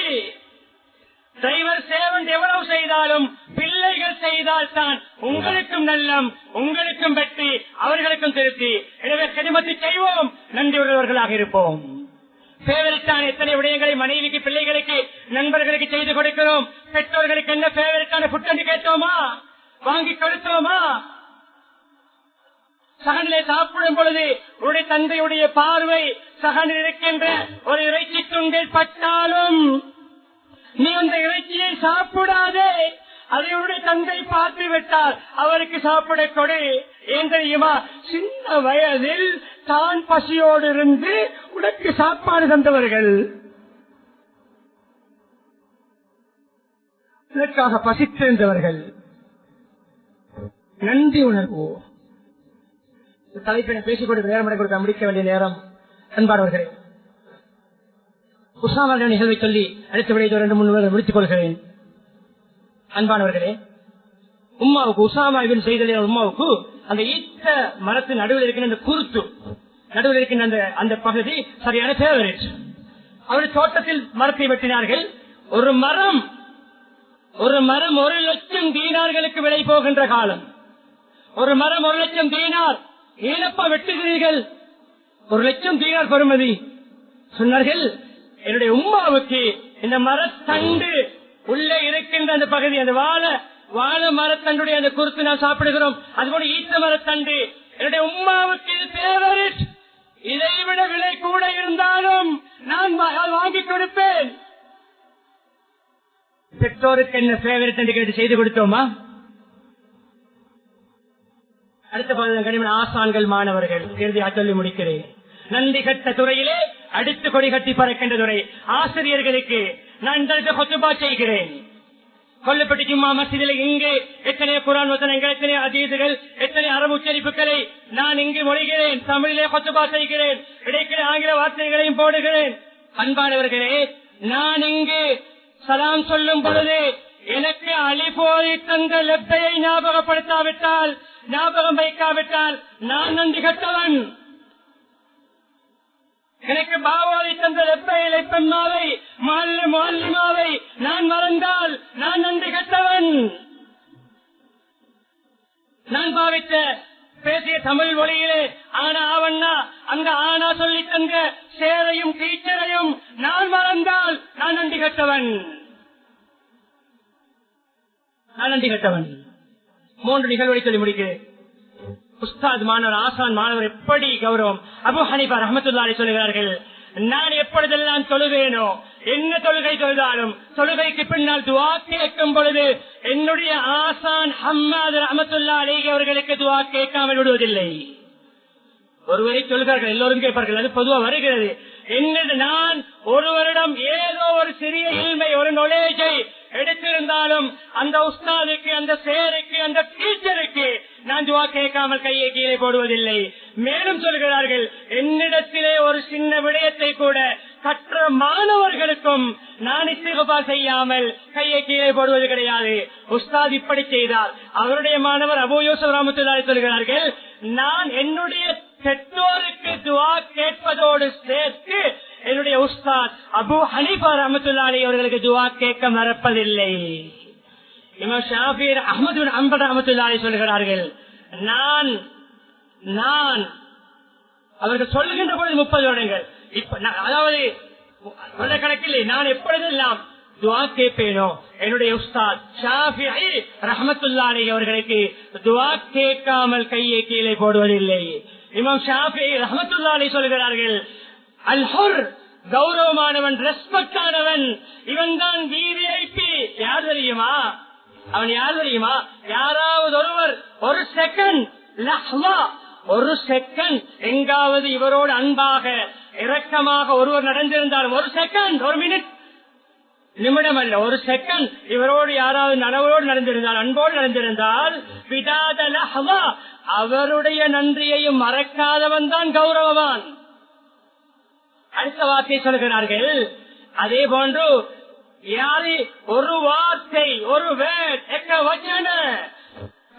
டிரைவர் சேவன் எவ்வளவு செய்தாலும் பிள்ளைகள் செய்தால் தான் உங்களுக்கும் நல்லம், உங்களுக்கும் வெற்றி, அவர்களுக்கும் திருப்தி. எனவே கடிமத்தை செய்வோம், நன்றி உள்ளவர்களாக இருப்போம். ஃபேவரட்டான எத்தனை விடயங்களை மனைவிக்கு, பிள்ளைகளுக்கு, நண்பர்களுக்கு செய்து கொடுக்கிறோம். பெற்றோர்களுக்கு என்ன ஃபேவரட்டான ஃபுட் என்று கேட்டோமா? வாங்கி கொடுத்தோமா? சகனிலே சாப்பிடும் பொழுது உடைய தந்தையுடைய பார்வை சகனில் இருக்கின்ற ஒரு இறைச்சி துண்டில் பட்டாலும் நீ அந்த இறைச்சியை சாப்பிடாதே, அதையுடைய தந்தை பார்த்து விட்டால் அவருக்கு சாப்பிட கொடு. ஏன் தெரியுமா? சின்ன வயதில் தான் பசியோடு இருந்து உனக்கு சாப்பாடு தந்தவர்கள், இதற்காக பசித்திருந்தவர்கள். நன்றி உணர்வு. தலைப்பினை பேசிக் கொடுக்க நேரம் கொடுக்க முடிக்க வேண்டிய நேரம். அன்பானவர்களே, உசாமா நிகழ்வை சொல்லி அடுத்த விடையை 2-3 முடித்துக் கொள்கிறேன். அன்பானவர்களே, உம்மாவுக்கு உசாமா இவன் செய்த உம்மாவுக்கு அந்த ஈத்த மரத்தின் நடுவில் இருக்கின்ற அந்த குருத்து நடுவில் இருக்கின்ற அந்த பகுதி சரியான ஃபேவரட். அவருடைய தோட்டத்தில் மரத்தை வெட்டினார்கள். ஒரு மரம் 1,00,000 தீனார்களுக்கு விலை போகின்ற காலம். ஒரு மரம் 1,00,000 தீனார். ஏனப்பா வெட்டுகிறீர்கள்? 1,00,000 தீனார் பெறுமதி. சொன்னார்கள், என்னுடைய உம்மாவுக்கு இந்த மரத்தண்டு உள்ளே இருக்கின்ற அந்த பகுதி, அந்த வாழை மரத்தண்டுடைய அந்த குருத்து நாம் சாப்பிடுகிறோம், அதுபோல ஈத்த மரத்தண்டு என்னுடைய உம்மாவுக்கு இது ஃபேவரட். இதைவிட விலை கூட இருந்தாலும் நான் வாங்கி கொடுப்பேன். பெற்றோருக்கு என்ன ஃபேவரட் என்று கேட்டு செய்து கொடுத்தோமா? அடுத்த பகுதி ஆசான்கள், மாணவர்கள், இறுதியாக சொல்லி முடிக்கிறேன். நந்தி கட்ட துறையிலே அடுத்து கொடி கட்டி பறக்கின்ற துறை. ஆசிரியர்களுக்கு நான் கொத்துபா செய்கிறேன். கொல்லப்பட்டு ஜும்மா மஸ்ஜிதில் இங்கு எத்தனை குர்ஆன் வசனங்கள், எத்தனை ஹதீஸ்கள், எத்தனை அரபு உச்சரிப்புகளை நான் இங்கு மொழிகிறேன். தமிழிலே கொத்துபா செய்கிறேன். இடைக்கிற ஆங்கில வார்த்தைகளையும் போடுகிறேன். அன்பானவர்களே, நான் இங்கு சலாம் சொல்லும் பொழுது எனக்கு அலிபோதி தந்த லெப்பையை ஞாபகப்படுத்தாவிட்டால், ஞாபகம் வைக்காவிட்டால் நான் நன்றி கட்டவன். எனக்கு பாவாதி தந்த லெப்பையை பெண்ணாவை மாலிமாவை நான் மறந்தால் நான் நன்றி கட்டவன். நான் பாவித்த பேசிய தமிழ் மொழியிலே ஆனா ஆவண்ணா அங்க ஆனா சொல்லி தந்த சேரையும் டீச்சரையும் நான் மறந்தால் நான் நன்றி கட்டவன். நான் நன்றி கட்டவன். 3 நிகழ்வுகளை சொல்லி முடிக்கிறேன். உஸ்தாத் மாணவர், ஆசான் மாணவர் எப்படி கௌரவம். அபு ஹனீஃபா ரஹ்மத்துல்லாஹி அலைஹி சொல்கிறார்கள், நான் எப்பொழுதெல்லாம் தொழுவேனோ, என்ன தொழுகை தொழுதாலும் தொழுகைக்கு பின்னால் துஆ கேட்கும் பொழுது என்னுடைய ஆசான் ஹம்மாத் ரஹ்மத்துல்லாஹி அலைஹி அவர்களுக்கு துஆ கேட்காமல் விடுவதில்லை. ஒருவரை சொல்கிறார்கள், எல்லோரும் கேட்பார்கள், அது பொதுவாக வருகிறது. என்னது, நான் ஒருவரிடம் ஏதோ ஒரு சிறிய இல்மை, ஒரு நாலேஜை எடுத்திருந்தாலும் அந்த உஸ்தாதுக்கு, அந்த சேருக்கு, அந்த டீச்சருக்கு நான் துஆ கேட்காமல் கையை கீழே போடுவதில்லை. மேலும் சொல்கிறார்கள், என்னிடத்திலே ஒரு சின்ன விடயத்தை கூட கற்ற மாணவர்களுக்கும் நான் இஸ்திக்ஃபார் செய்யாமல் கையை கீழே போடுவது கிடையாது. உஸ்தாத் இப்படி செய்தார். அவருடைய மாணவர் அபூ யூசுப் ரஹ்மத்துல்லாஹி சொல்கிறார்கள், நான் என்னுடைய பெற்றோருக்கு துஆ கேட்பதோடு சேர்த்து என்னுடைய உஸ்தாத் அபூ ஹனீஃபா ரஹ்மத்துல்லாஹி அலைஹி அவர்களுக்கு துஆ கேட்க மறப்பதில்லை. இமாம் ஷாஃபி அஹ்மது பின் ஹம்பல் ரஹ்மத்துல்லாஹி அலைஹி சொல்கிறார்கள், நான் அவர்கள் சொல்லுகின்ற பொழுது 30 வருடங்கள், அதாவது கணக்கில் நான் எப்பொழுதெல்லாம் துஆ கேட்பேனோ என்னுடைய உஸ்தாத் ஷாஃபிஈ ரஹ்மத்துல்லாஹி அலைஹி அவர்களுக்கு துஆ கேட்காமல் கையை கீழே போடுவதில்லை. இமாம் ஷாஃபிஈ ரஹ்மத்துல்லாஹி அலைஹி சொல்கிறார்கள், அல் ஹுர் கௌரவமானவன், ரெஸ்பெக்ட் ஆனவன், இவன் தான் விஐபி. யார் தெரியுமா? அவன் யார் தெரியுமா? யாராவது ஒருவர் ஒரு செகண்ட் ஒரு செகண்ட் எங்காவது இவரோடு அன்பாக இரக்கமாக ஒருவர் நடந்திருந்தாலும், ஒரு செகண்ட், ஒரு மினிட், நிமிடம் அல்ல, ஒரு செகண்ட் இவரோடு யாராவது நனவோடு நடந்திருந்தால், அன்போடு நடந்திருந்தால், அவருடைய நன்றியையும் மறக்காதவன் தான் கௌரவவான். அடுத்த வார்த்தை சொல்கிறார்கள், அதே போன்று யாரு ஒரு வார்த்தை ஒரு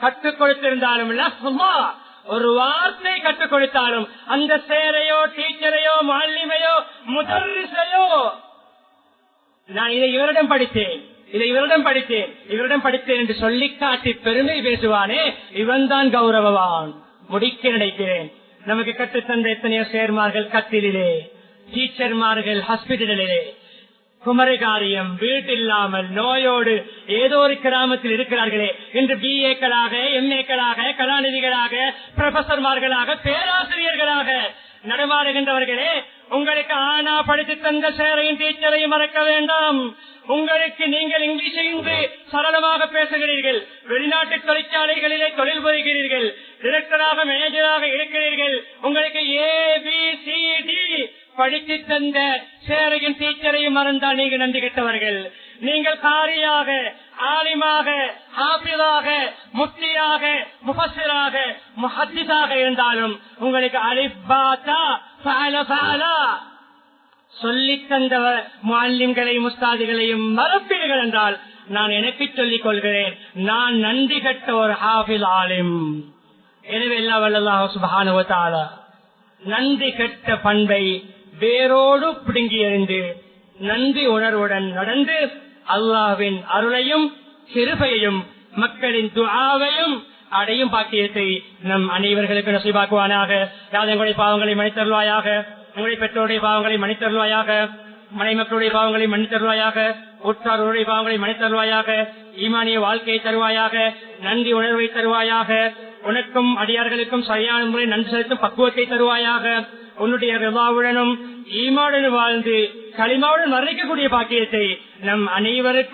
கற்றுக் கொடுத்திருந்தாலும், ஒரு வார்த்தை கற்றுக் கொடுத்தாலும், அந்த சேரையோ டீச்சரையோ மாலிமையோ முதல்லையோ, நான் இதை இவரிடம் படித்தேன், இவரிடம் படித்தேன் என்று சொல்லி காட்டி பெருமை பேசுவானே, இவன் தான் கௌரவவான். முடிக்க நினைக்கிறேன். நமக்கு கற்றுத்தந்த எத்தனையோ சேர்மார்கள் கத்திலே, டீச்சர்மார்கள் ஹாஸ்பிட்டலிலே, குமரிகாரியம் வீட்டில்லாமல் நோயோடு ஏதோ ஒரு கிராமத்தில் இருக்கிறார்களே, இன்று BA-க்களாக MA-க்களாக கலாநிதிகளாக ப்ரொஃபசர்மார்களாக பேராசிரியர்களாக நடமாடுகின்றவர்களே, உங்களுக்கு ஆனா படித்து தந்த சேரையும் டீச்சரையும் மறக்க வேண்டாம். உங்களுக்கு நீங்கள் இங்கிலீஷையும் சரளமாக பேசுகிறீர்கள், வெளிநாட்டு தொழிற்சாலைகளிலே தொழில் புரிகிறீர்கள், டிரெக்டராக மேனேஜராக இருக்கிறீர்கள், உங்களுக்கு ABCD படித்து தந்த சேரையும் டீச்சரையும் மறந்தால் நீங்கள் நன்றி கெட்டவர்கள். நீங்கள் காரியாக, ஆலிமாக, ஹாஃபிதாக, முஃப்தியாக, முஃபஸ்ஸிராக, முஹத்திஸாக இருந்தாலும் உங்களுக்கு அலிஃப் பா தா ஃபஅல ஃபஅலா சொல்லி தந்த முஅல்லிம்களையும் உஸ்தாதுகளையும் மறப்பீர்கள் என்றால், நான் எனக்கு சொல்லிக் கொள்கிறேன், நான் நன்றி கெட்ட ஒரு ஹாஃபிஸ் ஆலிம். எனவே அல்லாஹ் சுப்ஹானஹு வ தஆலா நன்றி கெட்ட பண்பை வேரோடு பிடுங்கி எறிந்து நன்றி உணர்வுடன் நடந்து அல்லாஹ்வின் அருளையும் கிருபையையும் மக்களின் துஆவையும் அடையும் பாக்கியத்தை நம் அனைவர்களுக்கு நசீபாக்குவானாக. எங்களுடைய பாவங்களை மன்னித்தருள்வாயாக, எங்களுடைய பெற்றோருடைய பாவங்களை மன்னித்தருள்வாயாக, மனை மக்களுடைய பாவங்களை மன்னித்தருள்வாயாக, உற்றாருடைய பாவங்களை மன்னித்தருள்வாயாக, ஈமானிய வாழ்க்கையை தருவாயாக, நன்றி உணர்வை தருவாயாக, உனக்கும் அடியார்களுக்கும் சரியான முறை நன்றி செலுத்தும் பக்குவத்தை தருவாயாக, உன்னுடைய ரிவாவுடனும் ஈமாவுடன் வாழ்ந்து களிமாவுடன் மரணிக்கக்கூடிய பாக்கியத்தை நம் அனைவருக்கும்